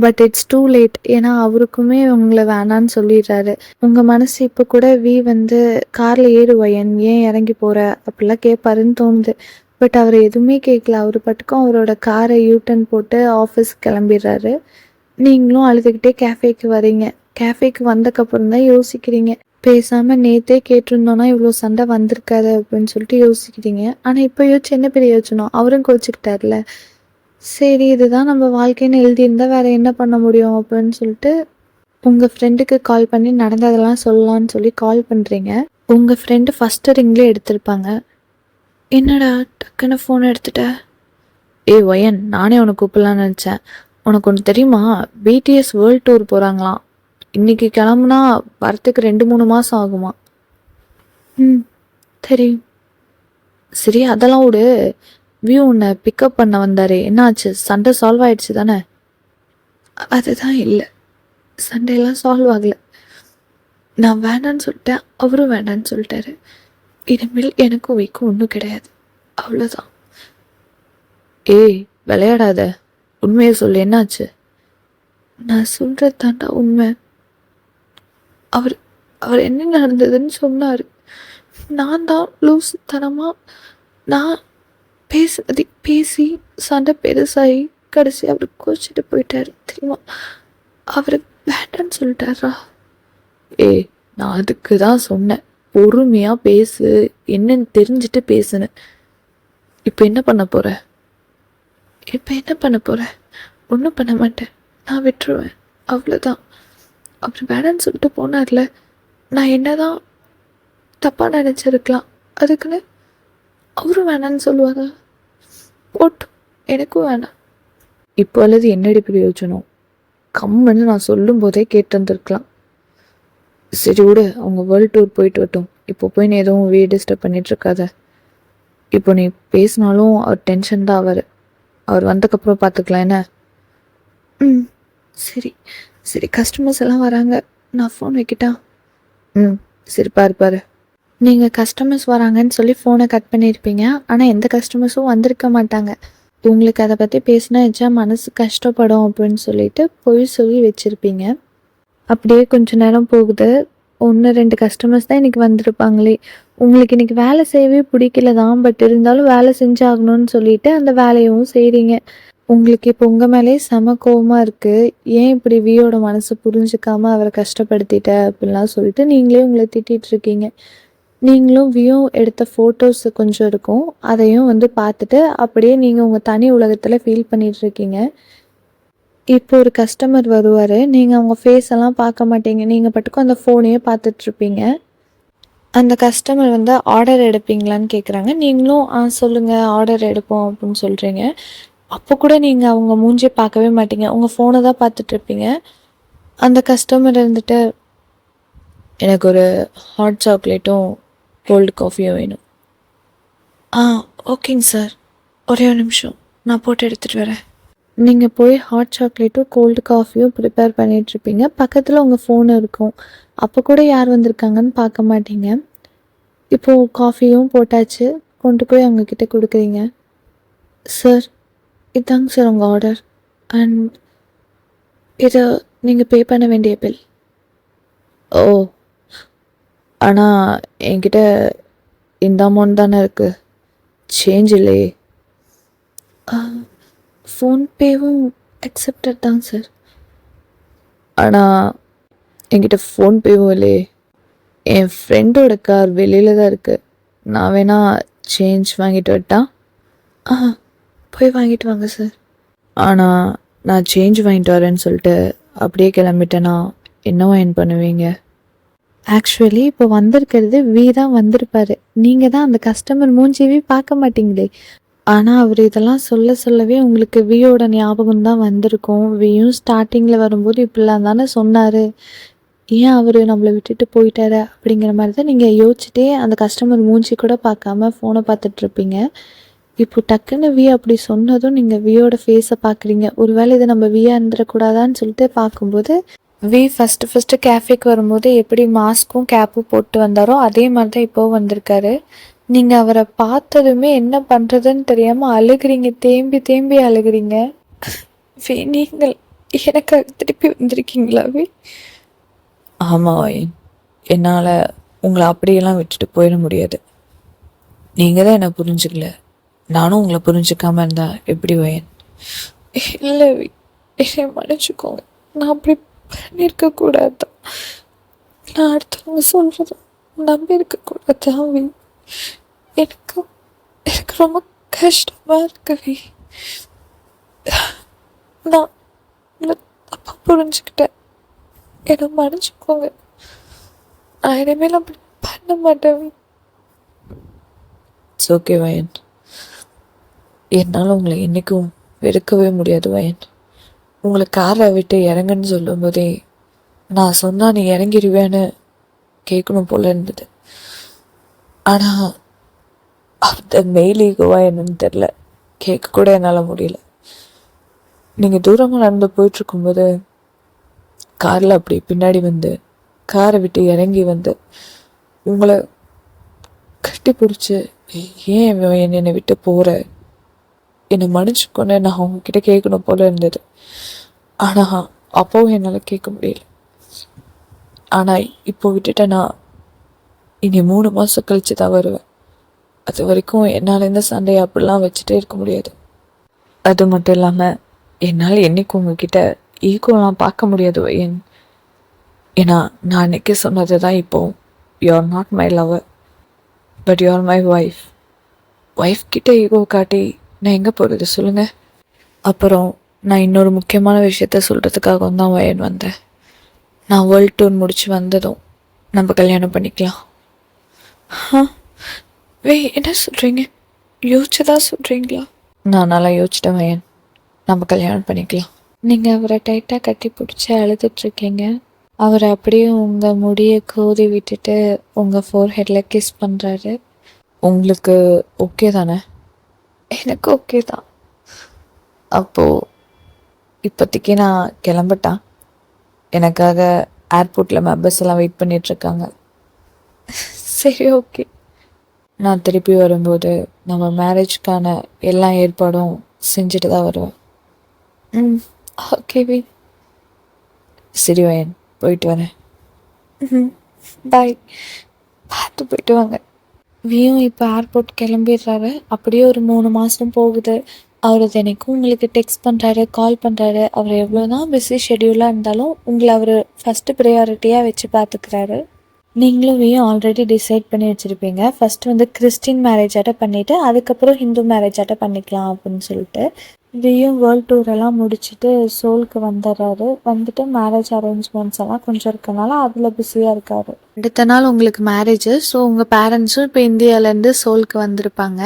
But it's too late. ஏன்னா அவருக்குமே உங்களை வேணான்னு சொல்லிடுறாரு. உங்கள் மனசு இப்போ கூட காரில் ஏறுவயன், ஏன் இறங்கி போகிற அப்படிலாம் கேட்பாருன்னு தோணுது. பட் அவர் எதுவுமே கேட்கல. அவர் பாட்டுக்கும் அவரோட காரை யூட்டன் போட்டு ஆஃபீஸ்க்கு கிளம்பிடுறாரு. நீங்களும் அழுதுகிட்டே கேஃபேக்கு வரீங்க. கேஃபேக்கு வந்தக்கப்புறம் தான் யோசிக்கிறீங்க, பேசாமல் நேற்றே கேட்டிருந்தோன்னா இவ்வளோ சண்டை வந்திருக்காது அப்படின்னு சொல்லிட்டு யோசிக்கிறீங்க. ஆனால் இப்போ என்ன பெரிய யோசனை, அவரும் கோச்சிக்கிட்டார்ல. சரி, இதுதான் நம்ம வாழ்க்கைன்னு எழுதியிருந்தா வேறு என்ன பண்ண முடியும் அப்படின்னு சொல்லிட்டு உங்கள் ஃப்ரெண்டுக்கு கால் பண்ணி நடந்ததெல்லாம் சொல்லலான்னு சொல்லி கால் பண்ணுறீங்க. உங்கள் ஃப்ரெண்டு ஃபஸ்ட்டு ரிங்லேயே எடுத்திருப்பாங்க. என்னடா டக்குன்னு ஃபோன் எடுத்துட்ட? வயன், நானே உனக்கு கூப்பிடலான்னு நினச்சேன். உனக்கு ஒன்று தெரியுமா, பிடிஎஸ் வேர்ல்ட் டூர் போகிறாங்களாம். இன்றைக்கி கிளம்புனா வரத்துக்கு 2-3 மாதம் ஆகுமா? தெரியும். சரி, அதெல்லாம் விடு. உன்னை பிக்கப் பண்ண வந்தாரே, என்னாச்சு? சண்டை சால்வ் ஆயிடுச்சு தானே? அதுதான் இல்லை, சண்டையெல்லாம் சால்வ் ஆகலை. நான் வேண்டான்னு சொல்லிட்டேன், அவரும் வேண்டான்னு சொல்லிட்டாரு. இனிமேல் எனக்கும் வீக்கும் ஒன்றும் கிடையாது, அவ்வளோதான். விளையாடாத, உண்மையை சொல்லு, என்னாச்சு? நான் சொல்கிறது தாண்டா உண்மை. அவர் என்ன நடந்ததுன்னு சொன்னார். நான் தான் லூசுத்தனமாக நான் பேசி சண்டை பெருசாகி கடைசி அவர் கோச்சிட்டு போயிட்டாரு தெரியுமா? அவர் வேண்டான்னு சொல்லிட்டாரா? நான் அதுக்கு தான் சொன்னேன், பொறுமையாக பேசு, என்னன்னு தெரிஞ்சுட்டு பேசுனேன். இப்போ என்ன பண்ண போகிற? ஒன்றும் பண்ண மாட்டேன், நான் விட்டுருவேன், அவ்வளோதான். அவர் வேணான்னு சொல்லிட்டு போனார்ல, நான் என்ன தான் தப்பாக நினச்சிருக்கலாம். அதுக்குன்னு அவரும் வேணான்னு சொல்லுவாரா? போட்டும், எனக்கும் வேணாம். இப்போ அல்லது என்னடி பிரயோஜனம்? கம்முன்னு நான் சொல்லும் போதே கேட்டு வந்துருக்கலாம். சரி விடு, அவங்க வேர்ல்ட் டூர் போயிட்டு வரட்டும். இப்போ போய் நீ எதுவும் டிஸ்டர்ப் பண்ணிகிட்ருக்காத. இப்போ நீ பேசினாலும் அவர் டென்ஷன் தான் அவர் வந்ததுக்கப்புறம் பார்த்துக்கலாம் என்ன? சரி, கஸ்டமர்ஸ் எல்லாம் வராங்க, நான் ஃபோன் வைக்கிட்டா? சரி, பாரு. நீங்கள் கஸ்டமர்ஸ் வராங்கன்னு சொல்லி ஃபோனை கட் பண்ணியிருப்பீங்க. ஆனால் எந்த கஸ்டமர்ஸும் வந்திருக்க மாட்டாங்க. உங்களுக்கு அதை பற்றி பேசினா எச்சா மனசு கஷ்டப்படும் அப்படின்னு சொல்லிட்டு பொய் சொல்லி வச்சுருப்பீங்க. அப்படியே கொஞ்ச நேரம் போகுது. 1-2 கஸ்டமர்ஸ் தான் இன்றைக்கி வந்திருப்பாங்களே. உங்களுக்கு இன்றைக்கி வேலை செய்யவே பிடிக்கல தான், பட் இருந்தாலும் வேலை செஞ்சாகணும்னு சொல்லிட்டு அந்த வேலையும் செய்கிறீங்க. உங்களுக்கு இப்போ உங்கள் மேலே செம கோவமாக இருக்குது. ஏன் இப்படி வியோட மனசை புரிஞ்சுக்காமல் அவரை கஷ்டப்படுத்திட்ட அப்படின்லாம் சொல்லிட்டு நீங்களே உங்களை திட்டிகிட்ருக்கீங்க. நீங்களும் வியோ எடுத்த ஃபோட்டோஸ் கொஞ்சம் இருக்கும், அதையும் பார்த்துட்டு அப்படியே நீங்கள் உங்கள் தனி உலகத்தில் ஃபீல் பண்ணிகிட்ருக்கீங்க. இப்போ ஒரு கஸ்டமர் வருவார், நீங்கள் அவங்க ஃபேஸ் எல்லாம் பார்க்க மாட்டீங்க, நீங்கள் பாட்டுக்கும் அந்த ஃபோனையே பார்த்துட்ருப்பீங்க. அந்த கஸ்டமர் ஆர்டர் எடுப்பீங்களான்னு கேட்குறாங்க. நீங்களும் சொல்லுங்கள், ஆர்டர் எடுப்போம் அப்படின்னு சொல்கிறீங்க. அப்போ கூட நீங்கள் அவங்க மூஞ்சியை பார்க்கவே மாட்டீங்க, உங்கள் ஃபோனை தான் பார்த்துட்ருப்பீங்க. அந்த கஸ்டமர் எனக்கு ஒரு ஹாட் சாக்லேட்டும் கோல்டு காஃபியும் வேணும். ஓகேங்க சார், ஒரே ஒரு நிமிஷம், நான் போட்டு எடுத்துகிட்டு வரேன். நீங்கள் போய் ஹாட் சாக்லேட்டும் கோல்டு காஃபியும் ப்ரிப்பேர் பண்ணிகிட்ருப்பீங்க. பக்கத்தில் உங்கள் ஃபோன் இருக்கும். அப்போ கூட யார் வந்திருக்காங்கன்னு பார்க்க மாட்டீங்க. இப்போது காஃபியும் போட்டாச்சு, கொண்டு போய் அவங்கக்கிட்ட கொடுக்குறீங்க. சார், இதாங்க சார் உங்கள் ஆர்டர், அண்ட் இதை நீங்கள் பே பண்ண வேண்டிய பில். ஓ, ஆனால் என்கிட்ட இந்த அமௌண்ட் தானே இருக்குது, சேஞ்ச் இல்லையே. ஃபோன்பேவும் அக்செப்டட் தான் சார். ஆனால் என்கிட்ட ஃபோன்பேவும் இல்லையே. என் ஃப்ரெண்டோட கார் வெளியில் தான் இருக்குது. நான் வேணா சேஞ்ச் வாங்கிட்டு வரட்டா? போய் வாங்கிட்டு வாங்க சார். ஆனால் நான் சேஞ்ச் வாங்கிட்டு வரேன்னு சொல்லிட்டு அப்படியே கிளம்பிட்டேன்னா என்ன வாங்கி பண்ணுவீங்க? ஆக்சுவலி இப்போ வந்திருக்கிறது தான் வந்திருப்பாரு. நீங்கள் தான் அந்த கஸ்டமர் மூஞ்சியவே பார்க்க மாட்டீங்களே. ஆனால் அவர் இதெல்லாம் சொல்லவே உங்களுக்கு வியோட ஞாபகம் தான் வந்திருக்கும். வியும் ஸ்டார்டிங்கில் வரும்போது இப்படிலாம் தானே சொன்னார், ஏன் அவர் நம்மளை விட்டுட்டு போயிட்டாரு அப்படிங்கிற மாதிரி தான் நீங்கள் யோசிச்சுட்டே அந்த கஸ்டமர் மூஞ்சி கூட பார்க்காம ஃபோனை பார்த்துட்ருப்பீங்க. இப்போ டக்குன்னு அப்படி சொன்னதும் நீங்கள் வியோட ஃபேஸை பார்க்குறீங்க. ஒருவேளை இதை நம்ம வியா இருந்துடக்கூடாதான்னு சொல்லிட்டு பார்க்கும்போது ஃபஸ்ட்டு கேஃபேக்கு வரும்போது எப்படி மாஸ்க்கும் கேப்பும் போட்டு வந்தாரோ அதே மாதிரி தான் இப்போவும் வந்திருக்காரு. நீங்கள் அவரை பார்த்ததுமே என்ன பண்ணுறதுன்னு தெரியாமல் அழுகிறீங்க, தேம்பி அழுகிறீங்க. நீங்கள் எனக்காக திருப்பி வந்திருக்கீங்களாவே? ஆமாம் வயன், என்னால் உங்களை அப்படியெல்லாம் விட்டுட்டு போயிட முடியாது. நீங்கள் தான் என்னை புரிஞ்சுக்கல, நானும் உங்களை புரிஞ்சுக்காம இருந்தா எப்படி வயன்? இல்லை, என்னை மன்னிச்சுக்கோங்க, நான் அப்படி பண்ணியிருக்கக்கூடாது. நான் அடுத்தவங்க சொல்கிறது நம்பி இருக்கக்கூடாது. எனக்கு ரொம்ப கஷ்டமாக இருக்கவே. நான் தப்பாக புரிஞ்சுக்கிட்டேன், என்னை மன்னிச்சுக்கோங்க. நான் இனிமேல் அப்படி பண்ண மாட்டேன். இட்ஸ் ஓகே வயன், என்னால் உங்களை என்றைக்கும் வெறுக்கவே முடியாது வயன். உங்களை காரை விட்டு இறங்குன்னு சொல்லும் போதே நான் சொன்னால் நீ இறங்கிடுவேன்னு கேட்கணும் போல இருந்தது. ஆனால் அந்த மெயிலீகோவா என்னன்னு தெரில, கேட்க கூட என்னால் முடியல. நீங்கள் தூரமாக நடந்து போயிட்டுருக்கும்போது காரில் அப்படி பின்னாடி வந்து காரை விட்டு இறங்கி வந்து உங்களை கட்டி பிடிச்சி, ஏன் என்னை விட்டு போகிற, என்னை மன்னிச்சுக்கொண்டு நான் அவங்கக்கிட்ட கேட்கணும் போல இருந்தது. ஆனால் அப்போவும் என்னால் கேட்க முடியல. ஆனால் இப்போ விட்டுட்டேன்னா இனி 3 மாதம் கழித்து தான் வருவேன். அது வரைக்கும் என்னால் இந்த சண்டையை அப்படிலாம் வச்சுட்டே இருக்க முடியாது. அது மட்டும் இல்லாமல் என்னால் என்றைக்கும் உங்ககிட்ட ஈக்குவலாம் பார்க்க முடியாது வயன். ஏன்னா நான் அன்றைக்கி சொன்னது தான் இப்போ, you are not my lower but you are my wife கிட்ட ஈகோ காட்டி நான் எங்கே போகிறது சொல்லுங்கள்? அப்புறம் நான் இன்னொரு முக்கியமான விஷயத்த சொல்கிறதுக்காக தான் வயன் வந்தேன். நான் வேர்ல்டு டூர் முடித்து வந்ததும் நம்ம கல்யாணம் பண்ணிக்கலாம். என்ன சொல்கிறீங்க? யோசிச்சுதான் சொல்கிறீங்களா? நான் நல்லா யோசிச்சிட்டேன் வயன், நம்ம கல்யாணம் பண்ணிக்கலாம். நீங்கள் அவரை டைட்டாக கட்டி பிடிச்சி அழுதுட்ருக்கீங்க. அவர் அப்படியே உங்கள் முடியை கோதி விட்டுட்டு உங்கள் ஃபோர்ஹெட்டில் கிஸ் பண்ணுறாரு. உங்களுக்கு ஓகே தானே? எனக்கு ஓகே தான். அப்போது இப்போதைக்கு நான் கிளம்பட்டேன். எனக்காக ஏர்போர்ட்டில் மெம்பர்ஸ் எல்லாம் வெயிட் பண்ணிகிட்ருக்காங்க. சரி, ஓகே. நான் திருப்பி வரும்போது நம்ம மேரேஜ்க்கான எல்லா ஏற்பாடும் செஞ்சுட்டு தான் வருவேன். ஓகே வி. சரி வயன், போயிட்டு வரேன். பாய், பார்த்து போயிட்டு வாங்க. வியும் இப்போ ஏர்போர்ட் கிளம்பிடுறாரு. அப்படியே ஒரு 3 மாதம் போகுது. அவர் தினைக்கும் உங்களுக்கு டெக்ஸ்ட் பண்ணுறாரு, கால் பண்ணுறாரு. அவர் எவ்வளோ தான் பிஸி ஷெடியூலாக இருந்தாலும் உங்களை அவர் ஃபஸ்ட்டு ப்ரையாரிட்டியாக வச்சு பார்த்துக்கிறாரு. நீங்களும் வியும் ஆல்ரெடி டிசைட் பண்ணி வச்சுருப்பீங்க, ஃபஸ்ட்டு வந்து கிறிஸ்டின் மேரேஜ் ஆட்ட பண்ணிவிட்டு அதுக்கப்புறம் ஹிந்து மேரேஜ் ஆட்ட பண்ணிக்கலாம் அப்படின்னு சொல்லிட்டு. வியும் வேர்ல்டு டூரெல்லாம் முடிச்சுட்டு சோலுக்கு வந்துடுறாரு. வந்துட்டு மேரேஜ் அரேஞ்ச்மெண்ட்ஸ் எல்லாம் கொஞ்சம் இருக்கனால அதில் பிஸியாக இருக்கார். அடுத்த நாள் உங்களுக்கு மேரேஜு. ஸோ உங்கள் பேரண்ட்ஸும் இப்போ இந்தியாவிலேருந்து சோலுக்கு வந்திருப்பாங்க.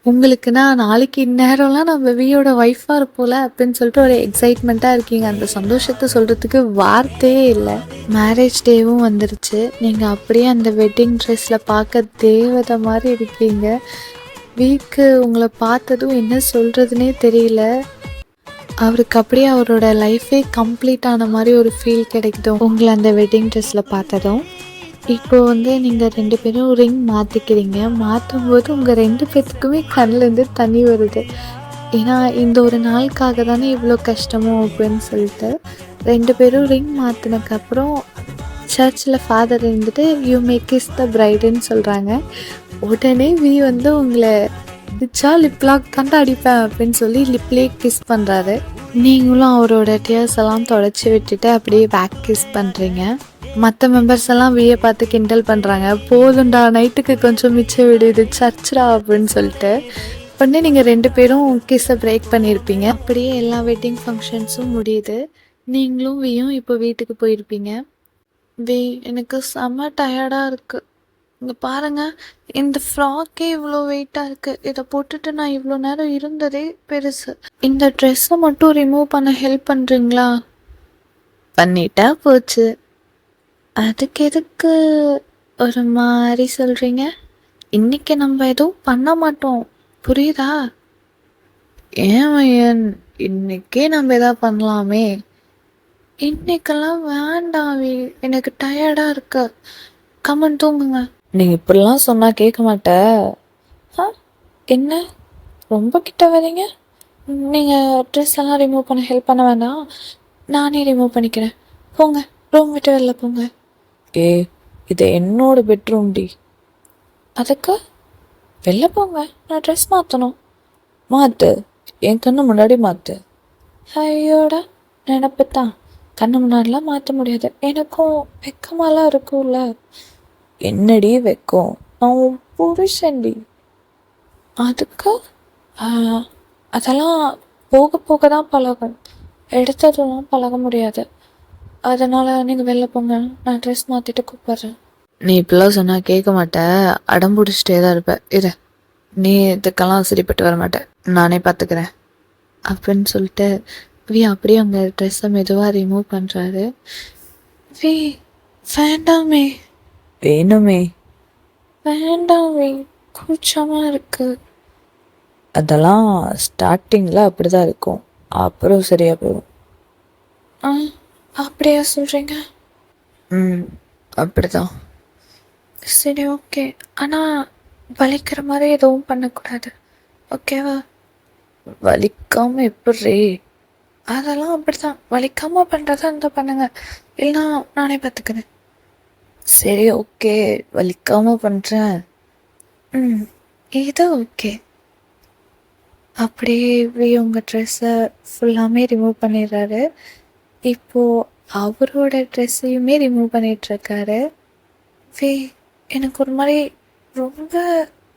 உங்களுக்குன்னா நாளைக்கு இந்நேரம்லாம் நம்ம வியோட ஒய்ஃபாக இருப்போல அப்படின்னு சொல்லிட்டு ஒரு எக்ஸைட்மெண்ட்டாக இருக்கீங்க. அந்த சந்தோஷத்தை சொல்கிறதுக்கு வார்த்தையே இல்லை. மேரேஜ் டேவும் வந்துருச்சு. நீங்கள் அப்படியே அந்த வெட்டிங் ட்ரெஸ்ஸில் பார்க்க தேவதை மாதிரி இருக்கீங்க. வீக்கு உங்களை பார்த்ததும் என்ன சொல்கிறதுனே தெரியல. அவருக்கு அப்படியே அவரோட லைஃபே கம்ப்ளீட் ஆன மாதிரி ஒரு ஃபீல் கிடைக்குது உங்களை அந்த வெட்டிங் ட்ரெஸ்ஸில் பார்த்ததும். இப்போ வந்து நீங்கள் 2 பேரும் ரிங் மாற்றிக்கிறீங்க. மாற்றும் போது உங்கள் 2 பேர்த்துக்குமே கண்ணிலேருந்து தண்ணி வருது. ஏன்னா இந்த ஒரு நாளுக்காக தானே இவ்வளோ கஷ்டமோ அப்படின்னு சொல்லிட்டு 2 பேரும் ரிங் மாற்றினதுக்கப்புறம் சர்ச்சில் ஃபாதர் இருந்துட்டு யூ மே கிஸ் த பிரைடுன்னு சொல்கிறாங்க. உடனே வந்து உங்களை அடிச்சா லிப்லாக் தாண்டா அடிப்பேன் அப்படின்னு சொல்லி லிப்லேயே கிஸ் பண்ணுறாரு. நீங்களும் அவரோட டியர்ஸ் எல்லாம் தொடச்சி விட்டுட்டு அப்படியே பேக் கிஸ் பண்ணுறீங்க. மற்ற மெம்பர்ஸ் எல்லாம் வியை பார்த்து கிண்டல் பண்ணுறாங்க. போதுண்டா நைட்டுக்கு கொஞ்சம் மிச்சம் விடு, இது சர்ச்சரா அப்படின்னு சொல்லிட்டு. உடனே நீங்கள் 2 பேரும் கிஸ்ஸை பிரேக் பண்ணியிருப்பீங்க. அப்படியே எல்லா வெட்டிங் ஃபங்க்ஷன்ஸும் முடியுது. நீங்களும் வியும் இப்போ வீட்டுக்கு போயிருப்பீங்க. எனக்கு செம்ம டயர்டாக இருக்குது. இங்கே பாருங்கள், இந்த ஃப்ராக்கே இவ்வளோ வெயிட்டாக இருக்குது. இதை போட்டுட்டு நான் இவ்வளோ நேரம் இருந்ததே பெருசு. இந்த ட்ரெஸ்ஸை மட்டும் ரிமூவ் பண்ண ஹெல்ப் பண்ணுறீங்களா? பண்ணிட்டா போச்சு. அதுக்கு எதுக்கு ஒரு மாதிரி சொல்கிறீங்க? இன்றைக்கி நம்ம எதுவும் பண்ண மாட்டோம், புரியுதா? ஏன் இன்னைக்கே நம்ம எதாவது பண்ணலாமே. இன்னைக்கெல்லாம் வேண்டாம், எனக்கு டயர்டாக இருக்கு. கம்மன் தூங்குங்க. நீங்கள் இப்படிலாம் சொன்னால் கேட்க மாட்டேன். என்ன ரொம்ப கிட்ட வரீங்க? நீங்கள் ட்ரெஸ் எல்லாம் ரிமூவ் பண்ண ஹெல்ப் பண்ண வேண்டாம், நானே ரிமூவ் பண்ணிக்கிறேன். போங்க, ரூம் விட்டு வெளில போங்க. இது என்னோட பெட்ரூம் டி. அதுக்கு வெளில போங்க, நான் ட்ரெஸ் மாற்றணும். மாற்று, என் கண்ணு முன்னாடி மாற்று. ஐயோடா நினப்பு தான், கண்ணு முன்னாடிலாம் மாற்ற முடியாது. எனக்கும் வெக்கமாலாம் இருக்கும்ல. என்னடி வெக்கம், நான் உன் புருஷன்டி. அதுக்கு அதெல்லாம் போக போக தான் பழகும், எடுத்ததெல்லாம் பழக முடியாது. அதனால் நீங்கள் வெளில போங்க, நான் ட்ரெஸ் மாற்றிட்டு கூப்பிட்றேன். நீ இப்படிலாம் சொன்னால் கேட்க மாட்டேன், அடம் பிடிச்சிட்டே தான் இருப்பேன். இரு, நீ இதுக்கெல்லாம் சரிப்பட்டு வர மாட்டேன், நானே பார்த்துக்கிறேன் அப்படின்னு சொல்லிட்டு அப்படியே அவங்க ட்ரெஸ்ஸை மெதுவாக ரிமூவ் பண்ணுறாரு. வேண்டாமே. வேணுமே. வேண்டாமே, கூச்சமாக இருக்கு. அதெல்லாம் ஸ்டார்டிங்கில் அப்படி தான் இருக்கும், அப்புறம் சரியாக போகும். அப்படியா சொல்கிறீங்க? அப்படிதான். சரி, ஓகே. ஆனால் வலிக்கிற மாதிரி எதுவும் பண்ணக்கூடாது, ஓகேவா? வலிக்காமல் எப்படி? அதெல்லாம் அப்படிதான், வலிக்காமல் பண்ணுறதா இருந்தால் பண்ணுங்க, இல்லைனா நானே பார்த்துக்கிறேன். சரி, ஓகே, வலிக்காமல் பண்ணுறேன். இது ஓகே. அப்படியே உங்கள் ட்ரெஸ்ஸை ஃபுல்லாமே ரிமூவ் பண்ணிடுறாரு. இப்போது அவரோட ட்ரெஸ்ஸையுமே ரிமூவ் பண்ணிகிட்ருக்காரு. எனக்கு ஒரு மாதிரி ரொம்ப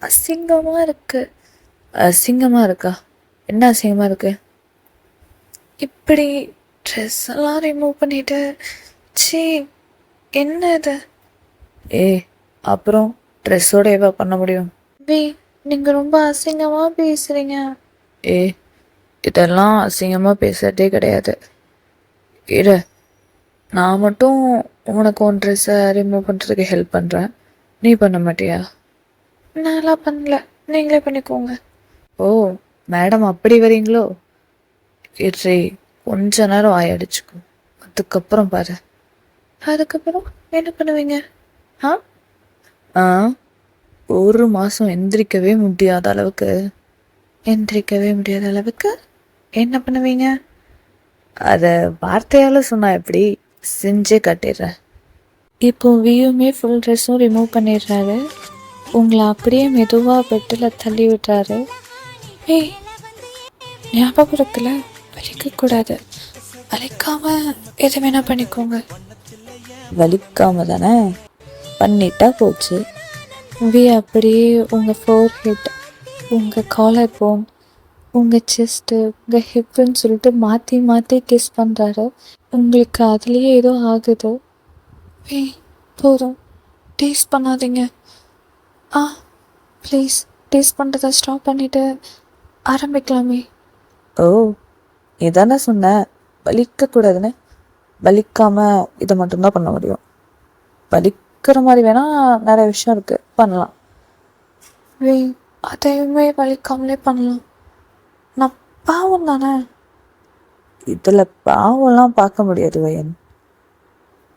அசிங்கமாக இருக்குது. அசிங்கமாக இருக்கா? என்ன அசிங்கமாக இருக்கு? இப்படி ட்ரெஸ் எல்லாம் ரிமூவ் பண்ணிவிட்டு, சீ என்ன இது? அப்புறம் ட்ரெஸ்ஸோட எவ்வளோ பண்ண முடியும்? நீங்கள் ரொம்ப அசிங்கமாக பேசுகிறீங்க. இதெல்லாம் அசிங்கமாக பேசுகிறதே கிடையாது. இரு, நான் மட்டும் உனக்கு உன் ட்ரெஸ்ஸை ரிமூவ் பண்ணுறதுக்கு ஹெல்ப் பண்ணுறேன், நீ பண்ண மாட்டியா? நான்லாம் பண்ணல, நீங்களே பண்ணிக்கோங்க. ஓ மேடம், அப்படி வரீங்களோ? இரு, கொஞ்ச நேரம் ஆயிடுச்சுக்கும், அதுக்கப்புறம் பாரு. அதுக்கப்புறம் என்ன பண்ணுவீங்க? ஒரு மாதம் எந்திரிக்கவே முடியாத அளவுக்கு என்ன பண்ணுவீங்க? அதை வார்த்தையால் சொன்னா எப்படி, செஞ்சே காட்டிடுறேன். இப்போ வியுமே ஃபுல் ட்ரெஸ்ஸும் ரிமூவ் பண்ணிடுறாரு. உங்களை அப்படியே மெதுவாக பெட்டில் தள்ளி விடுறாரு. ஞாபகம் இருக்குல்ல, வலிக்கக்கூடாது, வலிக்காமல் எது வேணா பண்ணிக்கோங்க. வலிக்காம தானே, பண்ணிட்டா போச்சு. அப்படியே உங்கள் ஃபோர்ஹெட், உங்கள் காலர் போன், உங்கள் செஸ்ட்டு, உங்கள் ஹிப்புன்னு சொல்லிட்டு மாற்றி மாற்றி கிஸ் பண்ணுறாரு. உங்களுக்கு அதுலேயே ஏதோ ஆகுது. போதும், டேஸ்ட் பண்ணாதீங்க. ப்ளீஸ், டேஸ்ட் பண்ணுறதை ஸ்டாப் பண்ணிவிட்டு ஆரம்பிக்கலாமே. இதானே சொன்னேன் வலிக்கக்கூடாதுன்னு. வலிக்காமல் இதை மட்டும்தான் பண்ண முடியும். வலிக்கிற மாதிரி வேணால் நிறைய விஷயம் இருக்குது, பண்ணலாம். அதையுமே வலிக்காமலே பண்ணலாம். நான் பாவம் தானே. இதில் பாவம்லாம் பார்க்க முடியாது வயன்.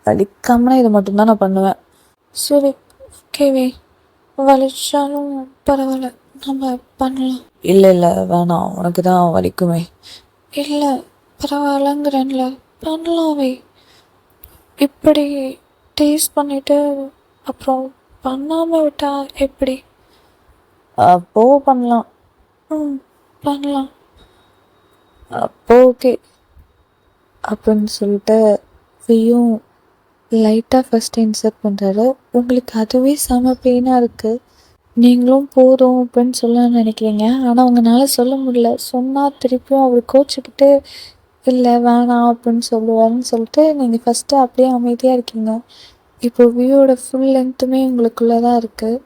வலிக்காமனா இது மட்டும்தான் நான் பண்ணுவேன். சரி ஓகேவே, வலிச்சாலும் பரவாயில்ல, நம்ம பண்ணலாம். இல்லை இல்லை வேணாம், உனக்கு தான் வலிக்குமே. இல்லை பரவாயில்லங்கிறேன்ல, பண்ணலாமே. இப்படி டேஸ்ட் பண்ணிட்டு அப்புறம் பண்ணாமல் விட்டா எப்படி? அப்போ பண்ணலாம். பண்ணலாம். அப்போ ஓகே அப்படின்னு சொல்லிட்டு வியும் லைட்டாக ஃபஸ்ட்டு இன்சர்ட் பண்ணுறாரு. உங்களுக்கு அதுவே செம பெயினாக இருக்குது. நீங்களும் போதும் அப்படின்னு சொல்ல நினைக்கிறீங்க, ஆனால் உங்களால சொல்ல முடியல. சொன்னால் திருப்பியும் அவர் கோச்சிக்கிட்டு இல்லை வேணாம் அப்படின்னு சொல்லுவாருன்னு சொல்லிட்டு நீங்கள் ஃபஸ்ட்டு அப்படியே அமைதியாக இருக்கீங்க. இப்போ வியோட ஃபுல் லென்த்துமே உங்களுக்குள்ளே தான் இருக்குது.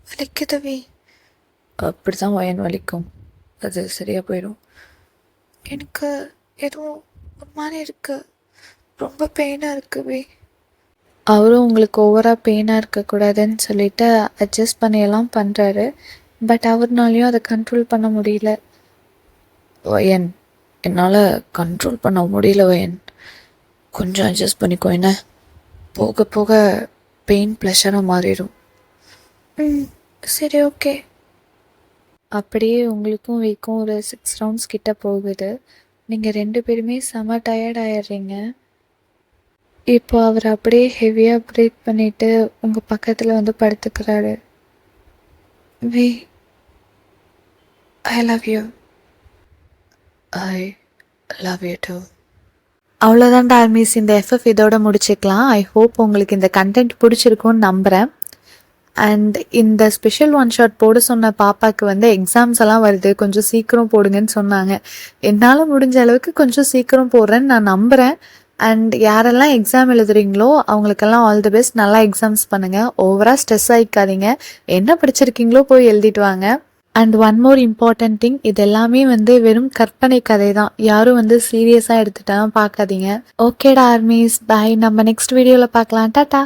வலிக்குதவே. அப்படி தான் வயன் வலிக்கும், அது சரியாக போயிடும். எனக்கு எதுவும் ஒரு மாதிரி இருக்குது, ரொம்ப பெயினாக இருக்குவே. அவரும் உங்களுக்கு ஓவராக பெயினாக இருக்கக்கூடாதுன்னு சொல்லிட்டு அட்ஜஸ்ட் பண்ணியெல்லாம் பண்ணுறாரு. பட் அவர்னாலையும் அதை கண்ட்ரோல் பண்ண முடியல. வயன், என்னால் கண்ட்ரோல் பண்ண முடியல வயன், கொஞ்சம் அட்ஜஸ்ட் பண்ணிக்கோ. என்ன போக போக பெயின் ப்ளஷராக மாறிடும். சரி ஓகே. அப்படியே உங்களுக்கும் வீக்கும் ஒரு 6 ரவுண்ட்ஸ் கிட்ட போகுது. நீங்கள் 2 பேருமே செம டயர்ட் ஆயிடுறீங்க. இப்போ அவர் அப்படியே ஹெவியாக ப்ரீத் பண்ணிவிட்டு உங்கள் பக்கத்தில் வந்து படுத்துக்கிறாரு. V, I love you. I love you too. அவ்வளோதான் டார்மிஸ், இந்த எஃப்எஃப் இதோட முடிச்சுக்கலாம். ஐ ஹோப் உங்களுக்கு இந்த கண்டென்ட் பிடிச்சிருக்கும்னு நம்புகிறேன். அண்ட் இந்த ஸ்பெஷல் ஒன் ஷாட் போட சொன்ன பாப்பாவுக்கு வந்து எக்ஸாம்ஸ் எல்லாம் வருது, கொஞ்சம் சீக்கிரம் போடுங்கன்னு சொன்னாங்க. என்னால் முடிஞ்ச அளவுக்கு கொஞ்சம் சீக்கிரம் போடுறேன்னு நான் நம்புகிறேன். அண்ட் யாரெல்லாம் எக்ஸாம் எழுதுறீங்களோ அவங்களுக்கெல்லாம் ஆல் தி பெஸ்ட். நல்லா எக்ஸாம்ஸ் பண்ணுங்கள், ஓவராக ஸ்ட்ரெஸ் ஆகிக்காதீங்க. என்ன படிச்சிருக்கீங்களோ போய் எழுதிட்டு வாங்க. And one more important thing, இது எல்லாமே வந்து வெறும் கற்பனை கதை தான், யாரும் வந்து சீரியஸாக எடுத்துட்டா பார்க்காதீங்க. ஓகேடா ஆர்மிஸ், பாய். நம்ம நெக்ஸ்ட் வீடியோவில் பார்க்கலாம். டாட்டா.